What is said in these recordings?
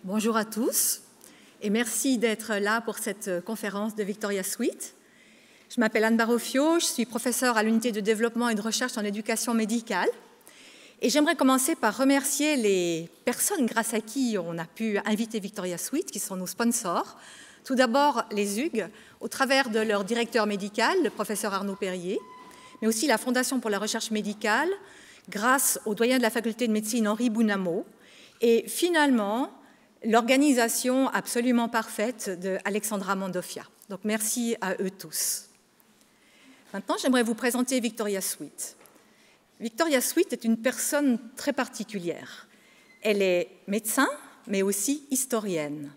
Bonjour à tous et merci d'être là pour cette conférence de Victoria Suite. Je m'appelle Anne Barofio, je suis professeure à l'unité de développement et de recherche en éducation médicale. Et j'aimerais commencer par remercier les personnes grâce à qui on a pu inviter Victoria Suite, qui sont nos sponsors. Tout d'abord, les UNIGE, au travers de leur directeur médical, le professeur Arnaud Perrier, mais aussi la Fondation pour la recherche médicale, grâce au doyen de la faculté de médecine Henri Bounamo, et finalement, l'organisation absolument parfaite d'Alexandra Mandofia. Donc merci à eux tous. Maintenant, j'aimerais vous présenter Victoria Suite. Victoria Suite est une personne très particulière. Elle est médecin, mais aussi historienne.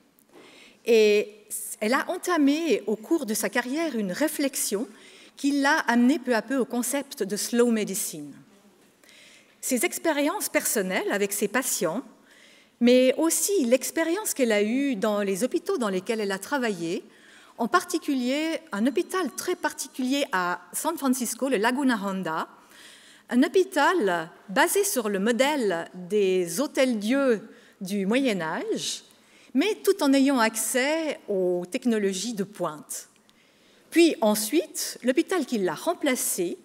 Et elle a entamé au cours de sa carrière une réflexion qui l'a amenée peu à peu au concept de slow medicine. Ses expériences personnelles avec ses patients, mais aussi l'expérience qu'elle a eue dans les hôpitaux dans lesquels elle a travaillé, en particulier un hôpital très particulier à San Francisco, le Laguna Honda, un hôpital basé sur le modèle des hôtels-dieux du Moyen-Âge, mais tout en ayant accès aux technologies de pointe. Puis ensuite, l'hôpital qui l'a remplacé,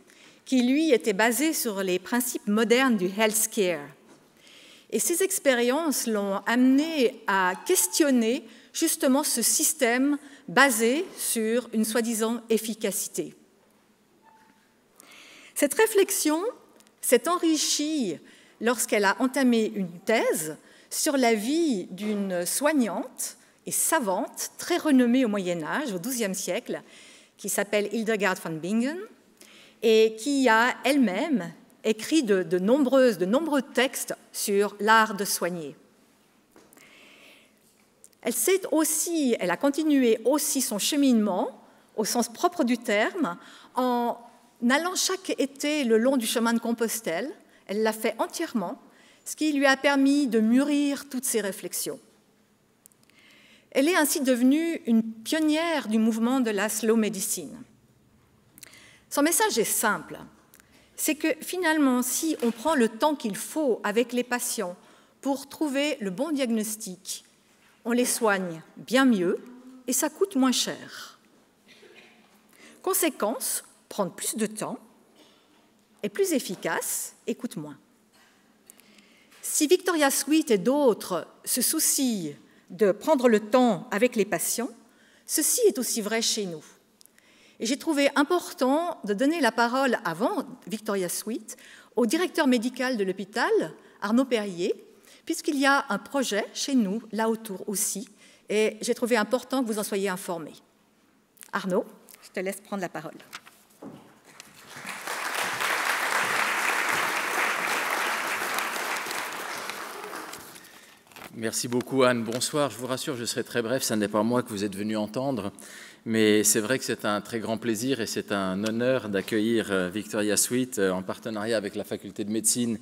qui lui était basé sur les principes modernes du healthcare. Et ces expériences l'ont amené à questionner justement ce système basé sur une soi-disant efficacité. Cette réflexion s'est enrichie lorsqu'elle a entamé une thèse sur la vie d'une soignante et savante très renommée au Moyen-Âge, au XIIe siècle, qui s'appelle Hildegard von Bingen, et qui a elle-même écrit de nombreux textes sur l'art de soigner. Elle a continué aussi son cheminement, au sens propre du terme, en allant chaque été le long du chemin de Compostelle. Elle l'a fait entièrement, ce qui lui a permis de mûrir toutes ses réflexions. Elle est ainsi devenue une pionnière du mouvement de la slow medicine. Son message est simple. C'est que finalement, si on prend le temps qu'il faut avec les patients pour trouver le bon diagnostic, on les soigne bien mieux et ça coûte moins cher. Conséquence, prendre plus de temps est plus efficace et coûte moins. Si Victoria Suite et d'autres se soucient de prendre le temps avec les patients, ceci est aussi vrai chez nous. Et j'ai trouvé important de donner la parole avant Victoria Suite au directeur médical de l'hôpital, Arnaud Perrier, puisqu'il y a un projet chez nous, là autour aussi, et j'ai trouvé important que vous en soyez informés. Arnaud, je te laisse prendre la parole. Merci beaucoup Anne, bonsoir. Je vous rassure, je serai très bref, ce n'est pas moi que vous êtes venu entendre, mais c'est vrai que c'est un très grand plaisir et c'est un honneur d'accueillir Victoria Suite en partenariat avec la faculté de médecine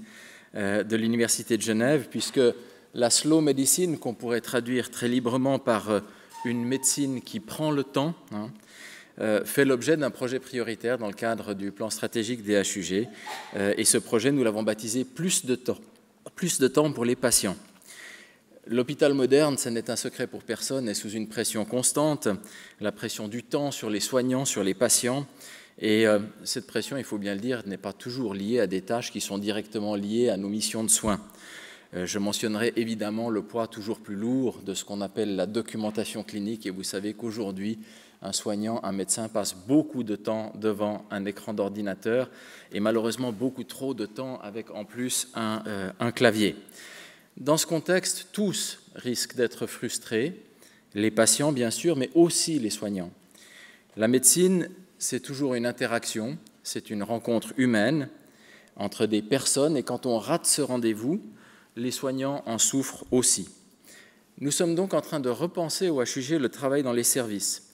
de l'Université de Genève, puisque la slow medicine, qu'on pourrait traduire très librement par une médecine qui prend le temps, fait l'objet d'un projet prioritaire dans le cadre du plan stratégique des HUG, et ce projet, nous l'avons baptisé « Plus de temps pour les patients ». L'hôpital moderne, ce n'est un secret pour personne, est sous une pression constante, la pression du temps sur les soignants, sur les patients. Et cette pression, il faut bien le dire, n'est pas toujours liée à des tâches qui sont directement liées à nos missions de soins. Je mentionnerai évidemment le poids toujours plus lourd de ce qu'on appelle la documentation clinique. Et vous savez qu'aujourd'hui, un soignant, un médecin passe beaucoup de temps devant un écran d'ordinateur et malheureusement beaucoup trop de temps avec en plus un clavier. Dans ce contexte, tous risquent d'être frustrés, les patients bien sûr, mais aussi les soignants. La médecine, c'est toujours une interaction, c'est une rencontre humaine entre des personnes et quand on rate ce rendez-vous, les soignants en souffrent aussi. Nous sommes donc en train de repenser au HUG le travail dans les services.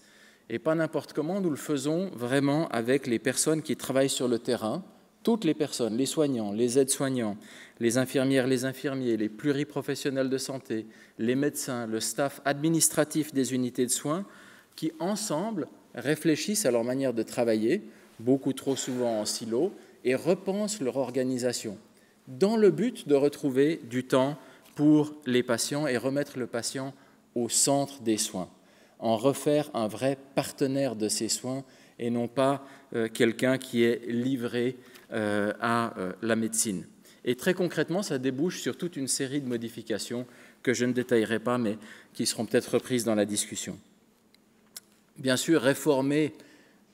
Et pas n'importe comment, nous le faisons vraiment avec les personnes qui travaillent sur le terrain, toutes les personnes, les soignants, les aides-soignants, les infirmières, les infirmiers, les pluriprofessionnels de santé, les médecins, le staff administratif des unités de soins, qui ensemble réfléchissent à leur manière de travailler, beaucoup trop souvent en silo, et repensent leur organisation, dans le but de retrouver du temps pour les patients et remettre le patient au centre des soins, en refaire un vrai partenaire de ces soins et non pas quelqu'un qui est livré à la médecine. Et très concrètement, ça débouche sur toute une série de modifications que je ne détaillerai pas, mais qui seront peut-être reprises dans la discussion. Bien sûr, réformer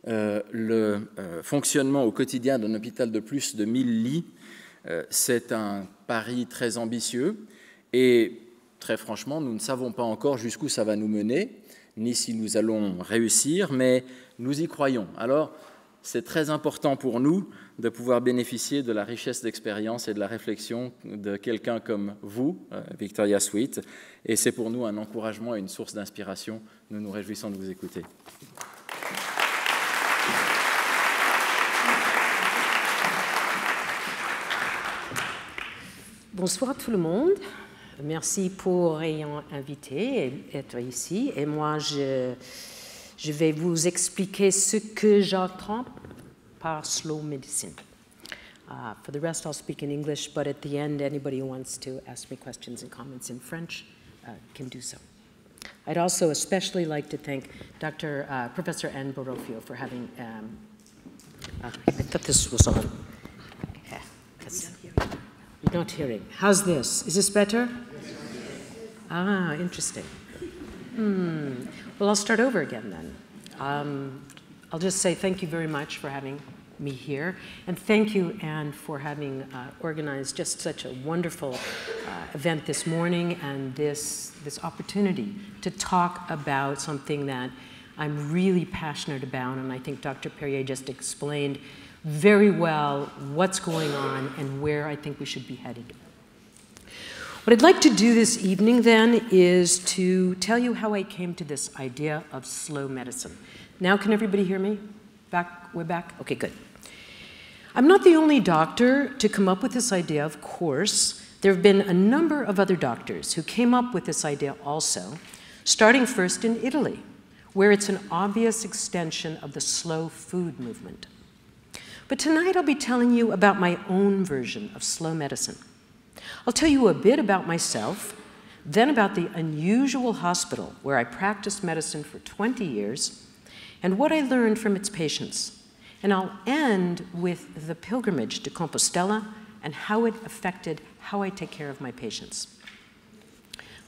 le fonctionnement au quotidien d'un hôpital de plus de 1000 lits, c'est un pari très ambitieux et très franchement, nous ne savons pas encore jusqu'où ça va nous mener, ni si nous allons réussir, mais nous y croyons. Alors, c'est très important pour nous de pouvoir bénéficier de la richesse d'expérience et de la réflexion de quelqu'un comme vous, Victoria Sweet, et c'est pour nous un encouragement et une source d'inspiration. Nous nous réjouissons de vous écouter. Bonsoir tout le monde. Merci pour ayant invité et être ici. Et moi, je vais vous expliquer ce que j'entends par slow medicine. For the rest, I'll speak in English, but at the end, anybody who wants to ask me questions and comments in French can do so. I'd also especially like to thank Professor Anne Barofio for having, I thought this was on. Yeah, you're not hearing. How's this? Is this better? Ah, interesting. Well, I'll start over again then. I'll just say thank you very much for having me here, and thank you, Anne, for having organized just such a wonderful event this morning and this opportunity to talk about something that I'm really passionate about, and I think Dr. Perrier just explained very well what's going on and where I think we should be headed. What I'd like to do this evening then is to tell you how I came to this idea of slow medicine. Now, can everybody hear me? We're back? Okay, good. I'm not the only doctor to come up with this idea, of course. There have been a number of other doctors who came up with this idea also, starting first in Italy, where it's an obvious extension of the slow food movement. But tonight I'll be telling you about my own version of slow medicine. I'll tell you a bit about myself, then about the unusual hospital where I practiced medicine for 20 years, and what I learned from its patients. And I'll end with the pilgrimage to Compostela and how it affected how I take care of my patients.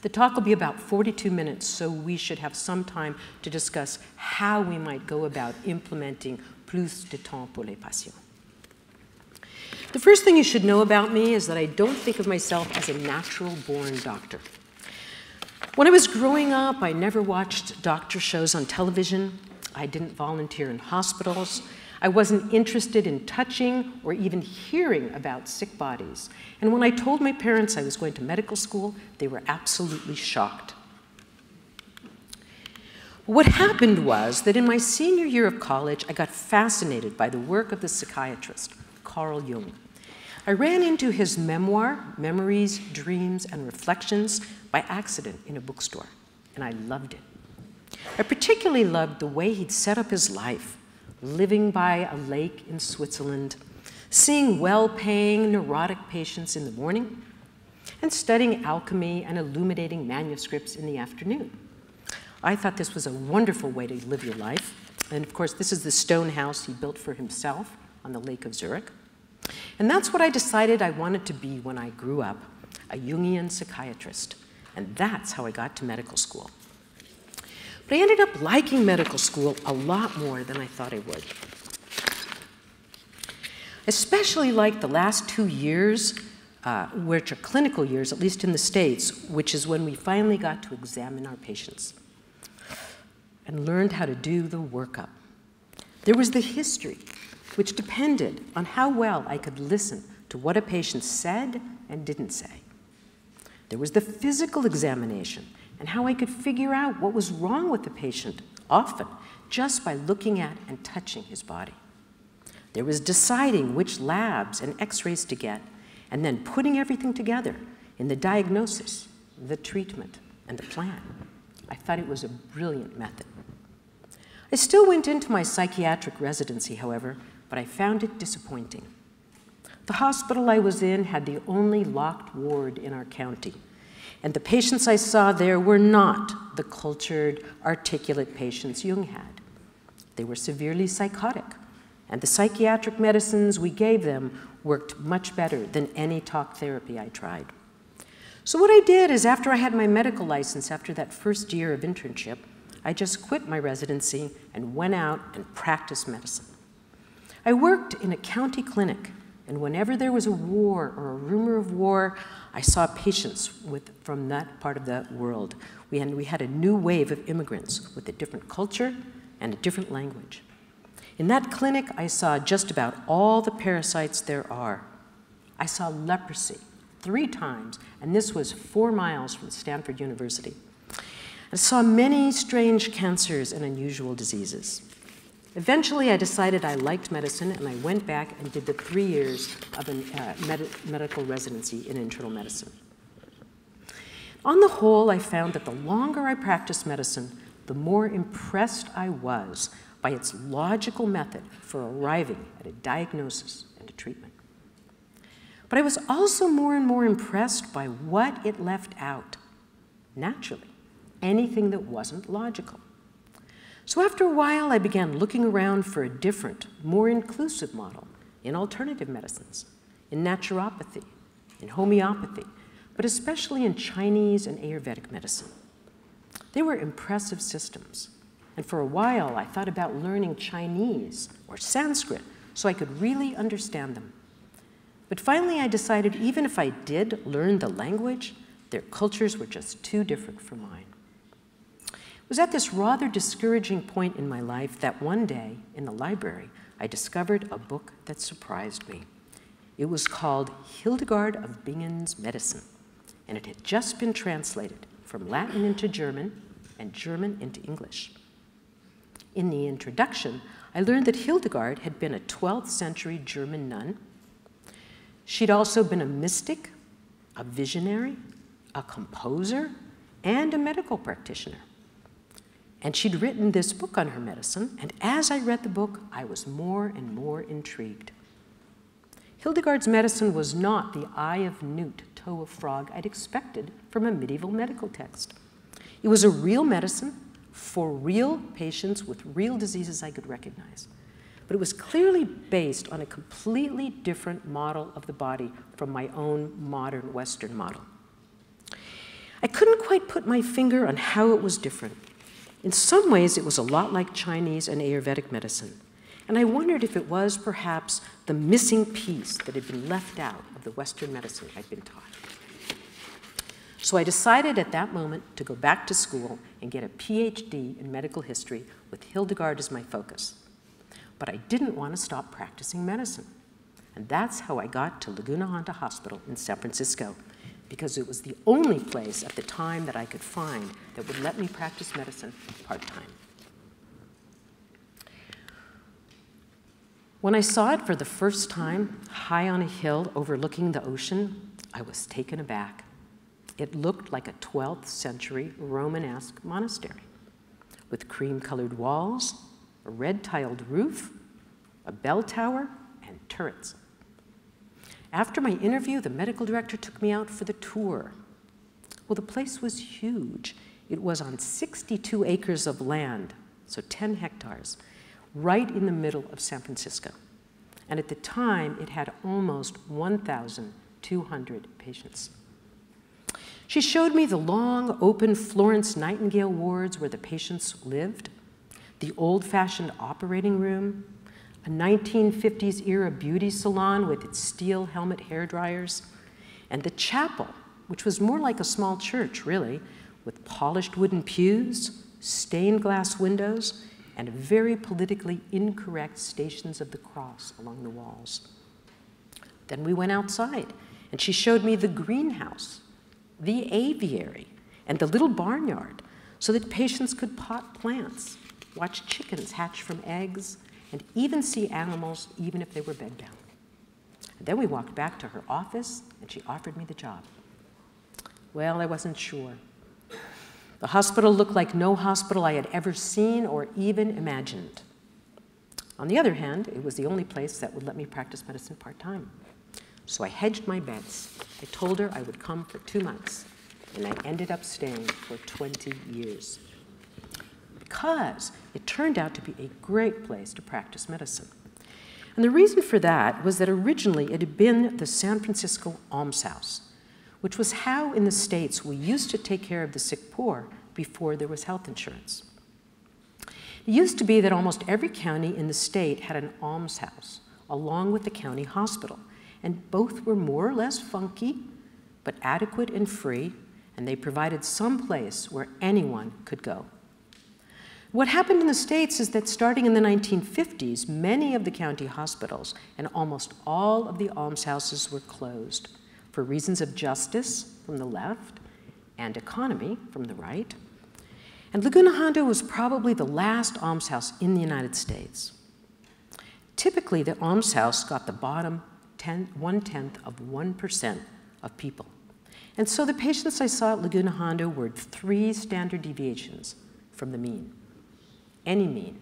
The talk will be about 42 minutes, so we should have some time to discuss how we might go about implementing plus de temps pour les patients. The first thing you should know about me is that I don't think of myself as a natural-born doctor. When I was growing up, I never watched doctor shows on television. I didn't volunteer in hospitals. I wasn't interested in touching or even hearing about sick bodies. And when I told my parents I was going to medical school, they were absolutely shocked. What happened was that in my senior year of college, I got fascinated by the work of the psychiatrist, Carl Jung. I ran into his memoir, Memories, Dreams, and Reflections, by accident in a bookstore, and I loved it. I particularly loved the way he'd set up his life, living by a lake in Switzerland, seeing well-paying neurotic patients in the morning, and studying alchemy and illuminating manuscripts in the afternoon. I thought this was a wonderful way to live your life. And of course, this is the stone house he built for himself on the Lake of Zurich. And that's what I decided I wanted to be when I grew up, a Jungian psychiatrist. And that's how I got to medical school. But I ended up liking medical school a lot more than I thought I would. Especially like the last 2 years, which are clinical years, at least in the States, which is when we finally got to examine our patients and learned how to do the workup. There was the history, which depended on how well I could listen to what a patient said and didn't say. There was the physical examination and how I could figure out what was wrong with the patient, often just by looking at and touching his body. There was deciding which labs and x-rays to get, and then putting everything together in the diagnosis, the treatment, and the plan. I thought it was a brilliant method. I still went into my psychiatric residency, however, but I found it disappointing. The hospital I was in had the only locked ward in our county, And the patients I saw there were not the cultured, articulate patients Jung had. They were severely psychotic, and the psychiatric medicines we gave them worked much better than any talk therapy I tried. So what I did is, after I had my medical license, after that first year of internship, I just quit my residency and went out and practiced medicine. I worked in a county clinic, and whenever there was a war or a rumor of war, I saw patients from that part of the world. We had a new wave of immigrants with a different culture and a different language. In that clinic, I saw just about all the parasites there are. I saw leprosy 3 times, and this was 4 miles from Stanford University. I saw many strange cancers and unusual diseases. Eventually, I decided I liked medicine, and I went back and did the 3 years of a medical residency in internal medicine. On the whole, I found that the longer I practiced medicine, the more impressed I was by its logical method for arriving at a diagnosis and a treatment. But I was also more and more impressed by what it left out, naturally, anything that wasn't logical. So after a while, I began looking around for a different, more inclusive model in alternative medicines, in naturopathy, in homeopathy, but especially in Chinese and Ayurvedic medicine. They were impressive systems, and for a while, I thought about learning Chinese or Sanskrit so I could really understand them. But finally, I decided even if I did learn the language, their cultures were just too different from mine. It was at this rather discouraging point in my life that one day, in the library, I discovered a book that surprised me. It was called Hildegard of Bingen's Medicine, and it had just been translated from Latin into German and German into English. In the introduction, I learned that Hildegard had been a 12th century German nun. She'd also been a mystic, a visionary, a composer, and a medical practitioner. And she'd written this book on her medicine, and as I read the book, I was more and more intrigued. Hildegard's medicine was not the eye of newt, toe of frog I'd expected from a medieval medical text. It was a real medicine for real patients with real diseases I could recognize. But it was clearly based on a completely different model of the body from my own modern Western model. I couldn't quite put my finger on how it was different. In some ways, it was a lot like Chinese and Ayurvedic medicine, and I wondered if it was perhaps the missing piece that had been left out of the Western medicine I'd been taught. So I decided at that moment to go back to school and get a PhD in medical history with Hildegard as my focus. But I didn't want to stop practicing medicine, and that's how I got to Laguna Honda Hospital in San Francisco, because it was the only place at the time that I could find that would let me practice medicine part-time. When I saw it for the first time, high on a hill overlooking the ocean, I was taken aback. It looked like a 12th century Romanesque monastery, with cream-colored walls, a red-tiled roof, a bell tower, and turrets. After my interview, the medical director took me out for the tour. Well, the place was huge. It was on 62 acres of land, so 10 hectares, right in the middle of San Francisco. And at the time, it had almost 1,200 patients. She showed me the long, open Florence Nightingale wards where the patients lived, the old-fashioned operating room, a 1950s-era beauty salon with its steel helmet hair dryers, and the chapel, which was more like a small church, really, with polished wooden pews, stained glass windows, and very politically incorrect Stations of the Cross along the walls. Then we went outside, and she showed me the greenhouse, the aviary, and the little barnyard, so that patients could pot plants, watch chickens hatch from eggs, and even see animals even if they were bedbound. And then we walked back to her office, and she offered me the job. Well, I wasn't sure. The hospital looked like no hospital I had ever seen or even imagined. On the other hand, it was the only place that would let me practice medicine part-time. So I hedged my bets. I told her I would come for 2 months. and I ended up staying for 20 years because it turned out to be a great place to practice medicine. And the reason for that was that originally it had been the San Francisco almshouse, which was how in the States we used to take care of the sick poor before there was health insurance. It used to be that almost every county in the state had an almshouse, along with the county hospital, and both were more or less funky, but adequate and free, and they provided some place where anyone could go. What happened in the States is that starting in the 1950s, many of the county hospitals and almost all of the almshouses were closed for reasons of justice from the left and economy from the right. And Laguna Hondo was probably the last almshouse in the United States. Typically, the almshouse got the bottom 1/10 of 1% of people. And so the patients I saw at Laguna Hondo were 3 standard deviations from the mean. Any mean.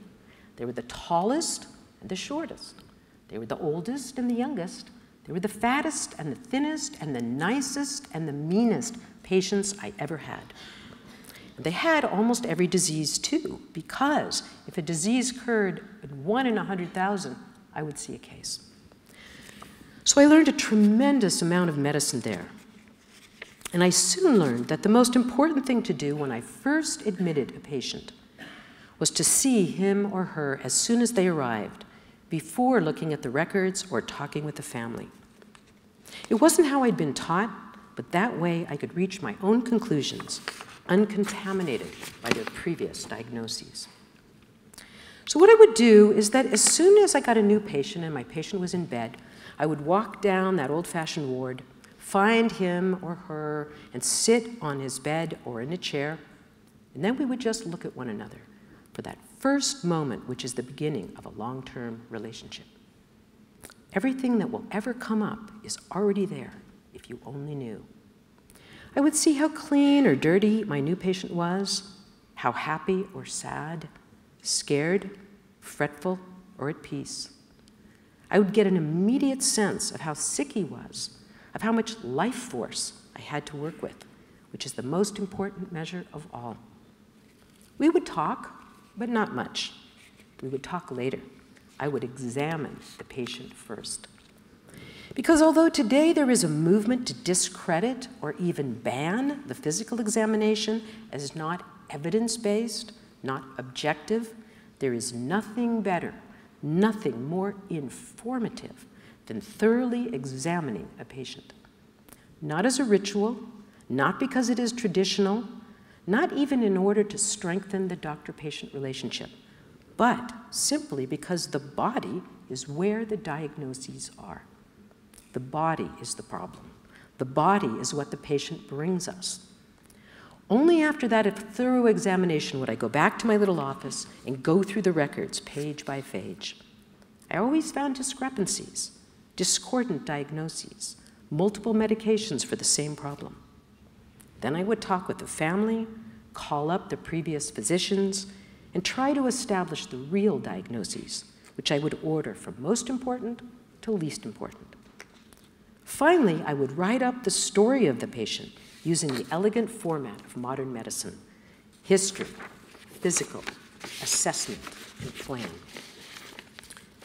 They were the tallest and the shortest. They were the oldest and the youngest. They were the fattest and the thinnest and the nicest and the meanest patients I ever had. And they had almost every disease too, because if a disease occurred at 1 in 100,000, I would see a case. So I learned a tremendous amount of medicine there. And I soon learned that the most important thing to do when I first admitted a patient was to see him or her as soon as they arrived, before looking at the records or talking with the family. It wasn't how I'd been taught, but that way I could reach my own conclusions, uncontaminated by their previous diagnoses. So what I would do is that as soon as I got a new patient and my patient was in bed, I would walk down that old-fashioned ward, find him or her, and sit on his bed or in a chair, and then we would just look at one another for that first moment, which is the beginning of a long-term relationship. Everything that will ever come up is already there, if you only knew. I would see how clean or dirty my new patient was, how happy or sad, scared, fretful, or at peace. I would get an immediate sense of how sick he was, of how much life force I had to work with, which is the most important measure of all. We would talk, but not much. We would talk later. I would examine the patient first. Because although today there is a movement to discredit or even ban the physical examination as not evidence-based, not objective, there is nothing better, nothing more informative than thoroughly examining a patient. Not as a ritual, not because it is traditional, not even in order to strengthen the doctor-patient relationship, but simply because the body is where the diagnoses are. The body is the problem. The body is what the patient brings us. Only after that thorough examination would I go back to my little office and go through the records page by page. I always found discrepancies, discordant diagnoses, multiple medications for the same problem. Then I would talk with the family, call up the previous physicians, and try to establish the real diagnoses, which I would order from most important to least important. Finally, I would write up the story of the patient using the elegant format of modern medicine: history, physical, assessment, and plan.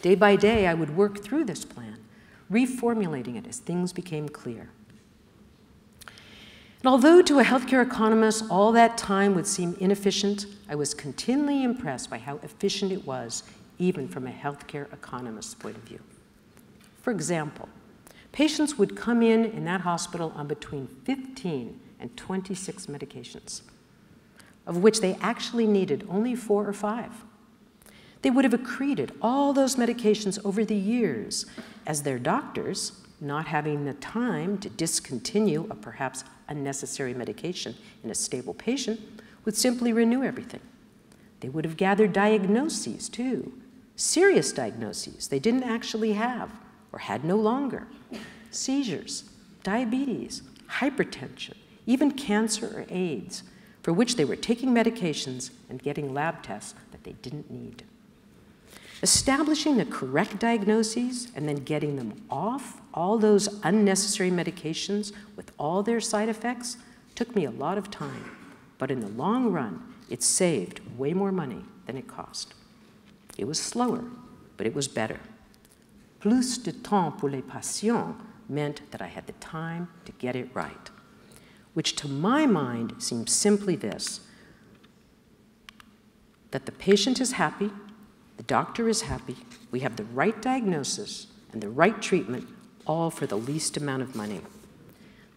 Day by day, I would work through this plan, reformulating it as things became clear. And although to a healthcare economist all that time would seem inefficient, I was continually impressed by how efficient it was, even from a healthcare economist's point of view. For example, patients would come in that hospital on between 15 and 26 medications, of which they actually needed only 4 or 5. They would have accreted all those medications over the years as their doctors, not having the time to discontinue a perhaps unnecessary medication in a stable patient, would simply renew everything. They would have gathered diagnoses too, serious diagnoses they didn't actually have or had no longer: seizures, diabetes, hypertension, even cancer or AIDS, for which they were taking medications and getting lab tests that they didn't need. Establishing the correct diagnoses and then getting them off all those unnecessary medications with all their side effects Took me a lot of time, but in the long run, it saved way more money than it cost. It was slower, but it was better. Plus de temps pour les patients meant that I had the time to get it right, which to my mind seems simply this: that the patient is happy, the doctor is happy, we have the right diagnosis and the right treatment, all for the least amount of money.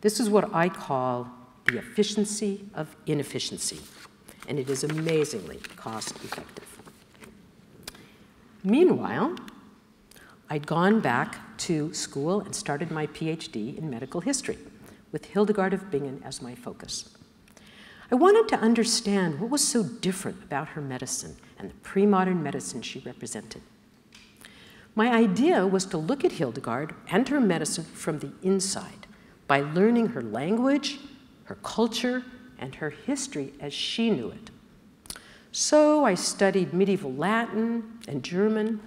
This is what I call the efficiency of inefficiency, and it is amazingly cost-effective. Meanwhile, I'd gone back to school and started my PhD in medical history, with Hildegard of Bingen as my focus. I wanted to understand what was so different about her medicine and the pre-modern medicine she represented. My idea was to look at Hildegard and her medicine from the inside by learning her language, her culture, and her history as she knew it. So I studied medieval Latin and German,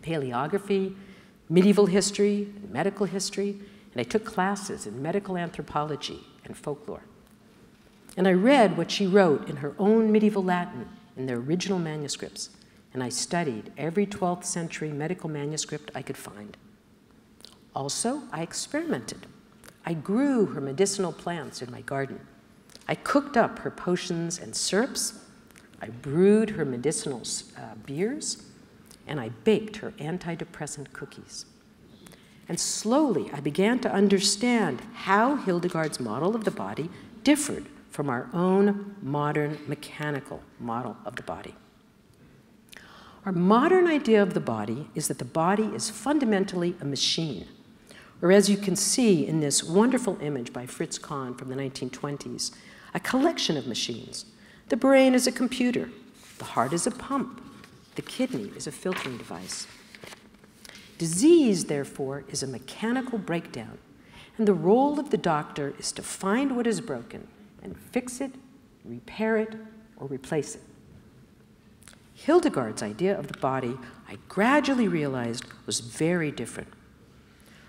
paleography, medieval history, and medical history, and I took classes in medical anthropology and folklore. And I read what she wrote in her own medieval Latin in the original manuscripts, and I studied every 12th century medical manuscript I could find. Also, I experimented. I grew her medicinal plants in my garden. I cooked up her potions and syrups. I brewed her medicinal beers, and I baked her antidepressant cookies. And slowly, I began to understand how Hildegard's model of the body differed from our own modern mechanical model of the body. Our modern idea of the body is that the body is fundamentally a machine, or as you can see in this wonderful image by Fritz Kahn from the 1920s, a collection of machines. The brain is a computer, the heart is a pump, the kidney is a filtering device. Disease, therefore, is a mechanical breakdown, and the role of the doctor is to find what is broken and fix it, repair it, or replace it. Hildegard's idea of the body, I gradually realized, was very different.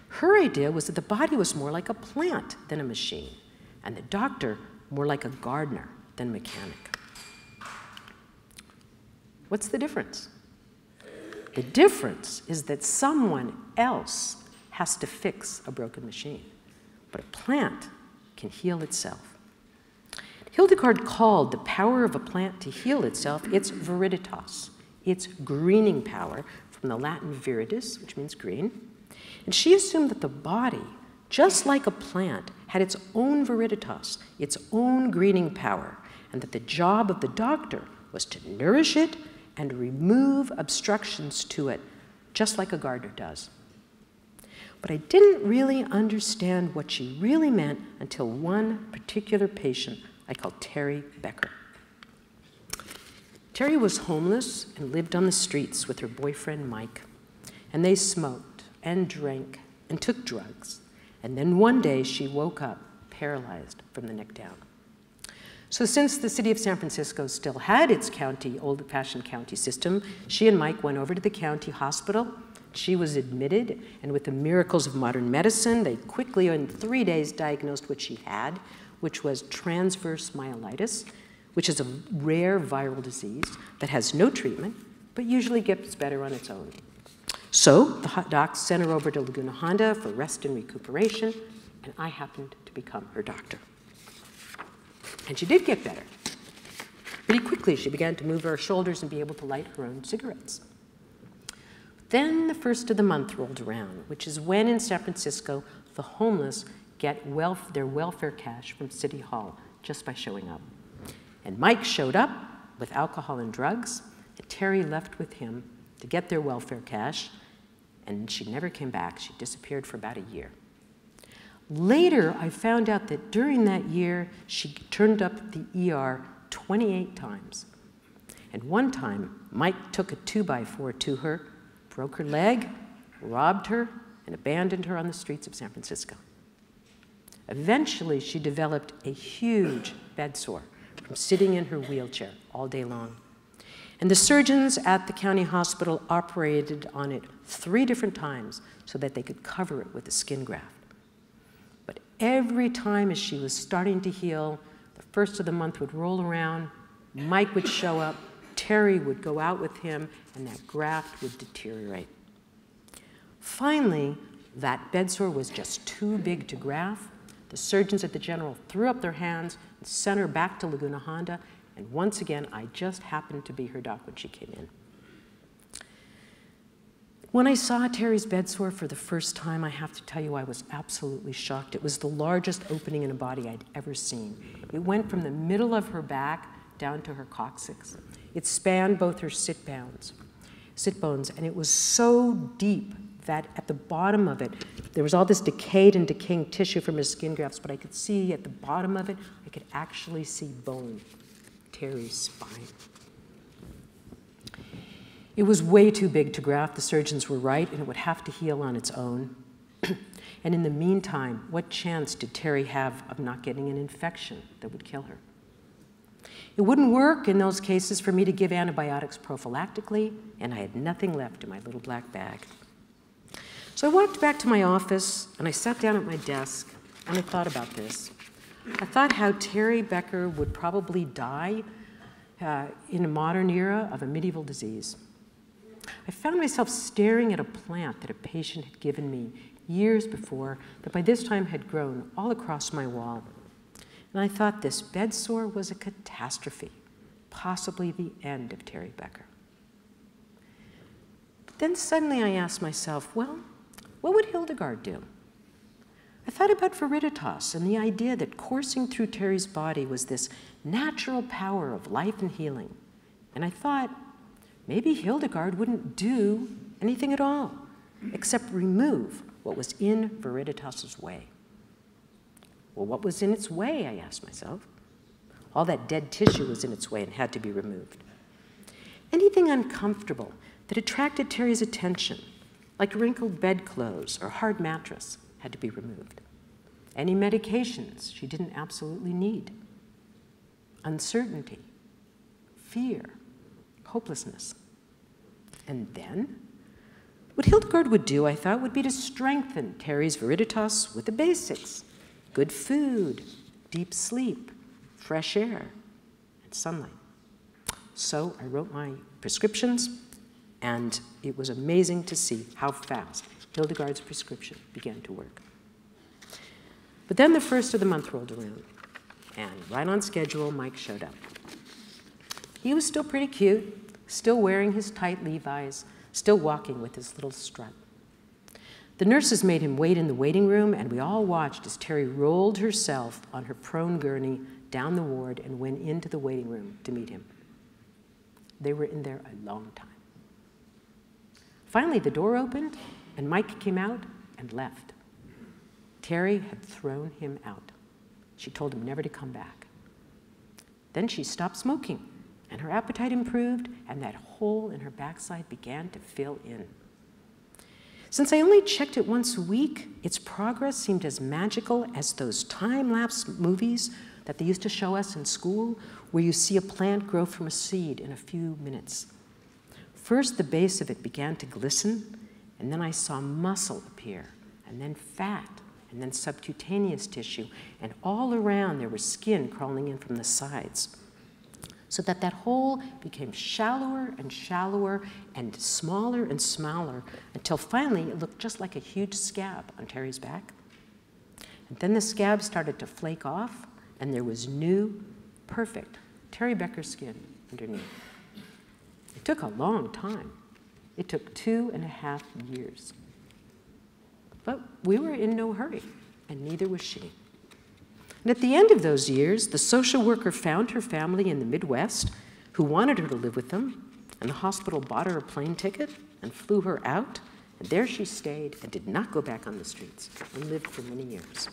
Her idea was that the body was more like a plant than a machine, and the doctor more like a gardener than a mechanic. What's the difference? The difference is that someone else has to fix a broken machine, but a plant can heal itself. Hildegard called the power of a plant to heal itself its viriditas, its greening power, from the Latin viridis, which means green. And she assumed that the body, just like a plant, had its own viriditas, its own greening power, and that the job of the doctor was to nourish it and remove obstructions to it, just like a gardener does. But I didn't really understand what she really meant until one particular patient I called Terry Becker. Terry was homeless and lived on the streets with her boyfriend Mike, and they smoked and drank and took drugs. And then one day she woke up paralyzed from the neck down. So since the city of San Francisco still had its county, old-fashioned county system, she and Mike went over to the county hospital. She was admitted, and with the miracles of modern medicine, they quickly, in 3 days, diagnosed what she had, which was transverse myelitis, which is a rare viral disease that has no treatment, but usually gets better on its own. So the doc sent her over to Laguna Honda for rest and recuperation, and I happened to become her doctor. And she did get better. Pretty quickly, she began to move her shoulders and be able to light her own cigarettes. Then the first of the month rolled around, which is when in San Francisco, the homeless get their welfare cash from City Hall just by showing up. And Mike showed up with alcohol and drugs, and Terry left with him to get their welfare cash, and she never came back. She disappeared for about a year. Later, I found out that during that year, she turned up at the ER 28 times. And one time, Mike took a 2x4 to her, broke her leg, robbed her, and abandoned her on the streets of San Francisco. Eventually, she developed a huge bed sore from sitting in her wheelchair all day long. And the surgeons at the county hospital operated on it 3 different times so that they could cover it with a skin graft. But every time as she was starting to heal, the first of the month would roll around, Mike would show up, Terry would go out with him, and that graft would deteriorate. Finally, that bedsore was just too big to graft. The surgeons at the General threw up their hands and sent her back to Laguna Honda, and once again, I just happened to be her doc when she came in. When I saw Terry's bedsore for the first time, I have to tell you I was absolutely shocked. It was the largest opening in a body I'd ever seen. It went from the middle of her back down to her coccyx. It spanned both her sit bones, and it was so deep that at the bottom of it, there was all this decayed and decaying tissue from her skin grafts, but I could see at the bottom of it, I could actually see bone, Terry's spine. It was way too big to graft, the surgeons were right, and it would have to heal on its own. And in the meantime, what chance did Terry have of not getting an infection that would kill her? It wouldn't work in those cases for me to give antibiotics prophylactically, and I had nothing left in my little black bag. So I walked back to my office, and I sat down at my desk, and I thought about this. I thought how Terry Becker would probably die in a modern era of a medieval disease. I found myself staring at a plant that a patient had given me years before that by this time had grown all across my wall. And I thought this bedsore was a catastrophe, possibly the end of Terry Becker. But then suddenly I asked myself, well, what would Hildegard do? I thought about viriditas and the idea that coursing through Terry's body was this natural power of life and healing. And I thought, maybe Hildegard wouldn't do anything at all, except remove what was in viriditas's way. Well, what was in its way, I asked myself. All that dead tissue was in its way and had to be removed. Anything uncomfortable that attracted Terry's attention, like wrinkled bedclothes or hard mattress, had to be removed. Any medications she didn't absolutely need. Uncertainty, fear, hopelessness. And then, what Hildegard would do, I thought, would be to strengthen Terry's viriditas with the basics. Good food, deep sleep, fresh air, and sunlight. So I wrote my prescriptions, and it was amazing to see how fast Hildegard's prescription began to work. But then the first of the month rolled around, and right on schedule, Mike showed up. He was still pretty cute, still wearing his tight Levi's, still walking with his little strut. The nurses made him wait in the waiting room, and we all watched as Terry rolled herself on her prone gurney down the ward and went into the waiting room to meet him. They were in there a long time. Finally, the door opened, and Mike came out and left. Terry had thrown him out. She told him never to come back. Then she stopped smoking, and her appetite improved, and that hole in her backside began to fill in. Since I only checked it once a week, its progress seemed as magical as those time-lapse movies that they used to show us in school, where you see a plant grow from a seed in a few minutes. First, the base of it began to glisten, and then I saw muscle appear, and then fat, and then subcutaneous tissue, and all around there was skin crawling in from the sides, so that that hole became shallower and shallower and smaller, until finally it looked just like a huge scab on Terry's back. And then the scab started to flake off, and there was new, perfect Terry Becker skin underneath. It took a long time. It took 2.5 years. But we were in no hurry, and neither was she. And at the end of those years, the social worker found her family in the Midwest who wanted her to live with them, and the hospital bought her a plane ticket and flew her out, and there she stayed and did not go back on the streets and lived for many years.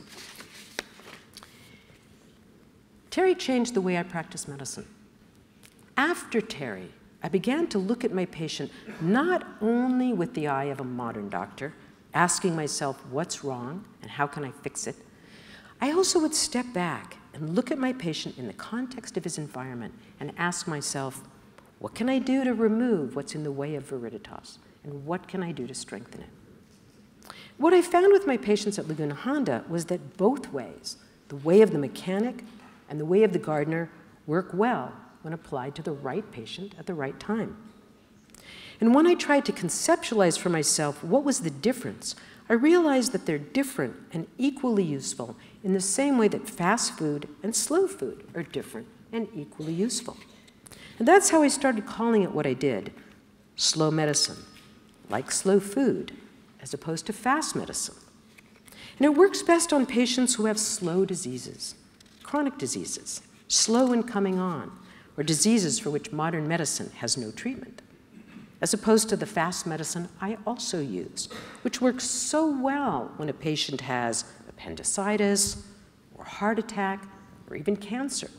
Terry changed the way I practice medicine. After Terry, I began to look at my patient not only with the eye of a modern doctor, asking myself what's wrong and how can I fix it. I also would step back and look at my patient in the context of his environment and ask myself, what can I do to remove what's in the way of viriditas? And what can I do to strengthen it? What I found with my patients at Laguna Honda was that both ways, the way of the mechanic and the way of the gardener, work well when applied to the right patient at the right time. And when I tried to conceptualize for myself what was the difference, I realized that they're different and equally useful in the same way that fast food and slow food are different and equally useful. And that's how I started calling it what I did, slow medicine, like slow food, as opposed to fast medicine. And it works best on patients who have slow diseases, chronic diseases, slow in coming on, or diseases for which modern medicine has no treatment, as opposed to the fast medicine I also use, which works so well when a patient has appendicitis, or heart attack, or even cancer,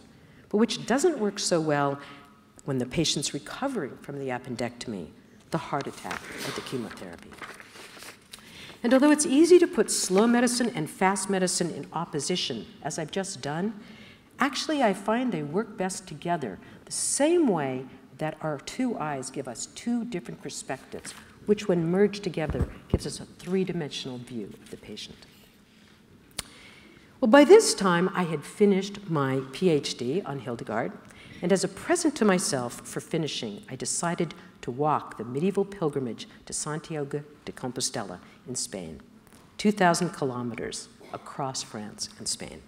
but which doesn't work so well when the patient's recovering from the appendectomy, the heart attack, or the chemotherapy. And although it's easy to put slow medicine and fast medicine in opposition, as I've just done, actually I find they work best together, the same way that our two eyes give us two different perspectives, which when merged together gives us a three-dimensional view of the patient. Well, by this time I had finished my PhD on Hildegard, and as a present to myself for finishing, I decided to walk the medieval pilgrimage to Santiago de Compostela in Spain, 2,000 kilometers across France and Spain.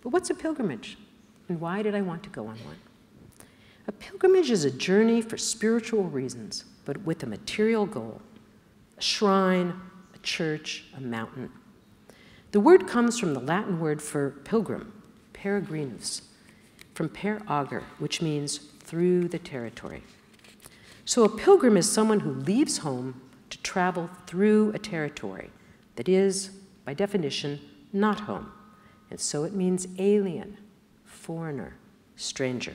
But what's a pilgrimage, and why did I want to go on one? A pilgrimage is a journey for spiritual reasons, but with a material goal, a shrine, a church, a mountain. The word comes from the Latin word for pilgrim, peregrinus, from per auger, which means through the territory. So a pilgrim is someone who leaves home to travel through a territory that is, by definition, not home. And so it means alien, foreigner, stranger.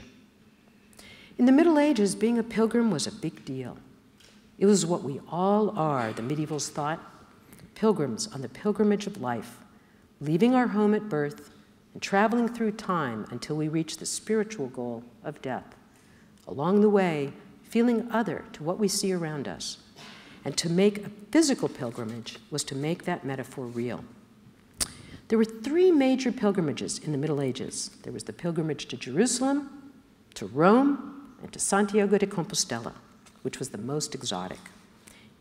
In the Middle Ages, being a pilgrim was a big deal. It was what we all are, the medievals thought, pilgrims on the pilgrimage of life, leaving our home at birth and traveling through time until we reach the spiritual goal of death. Along the way, feeling other to what we see around us. And to make a physical pilgrimage was to make that metaphor real. There were three major pilgrimages in the Middle Ages. There was the pilgrimage to Jerusalem, to Rome, and to Santiago de Compostela, which was the most exotic.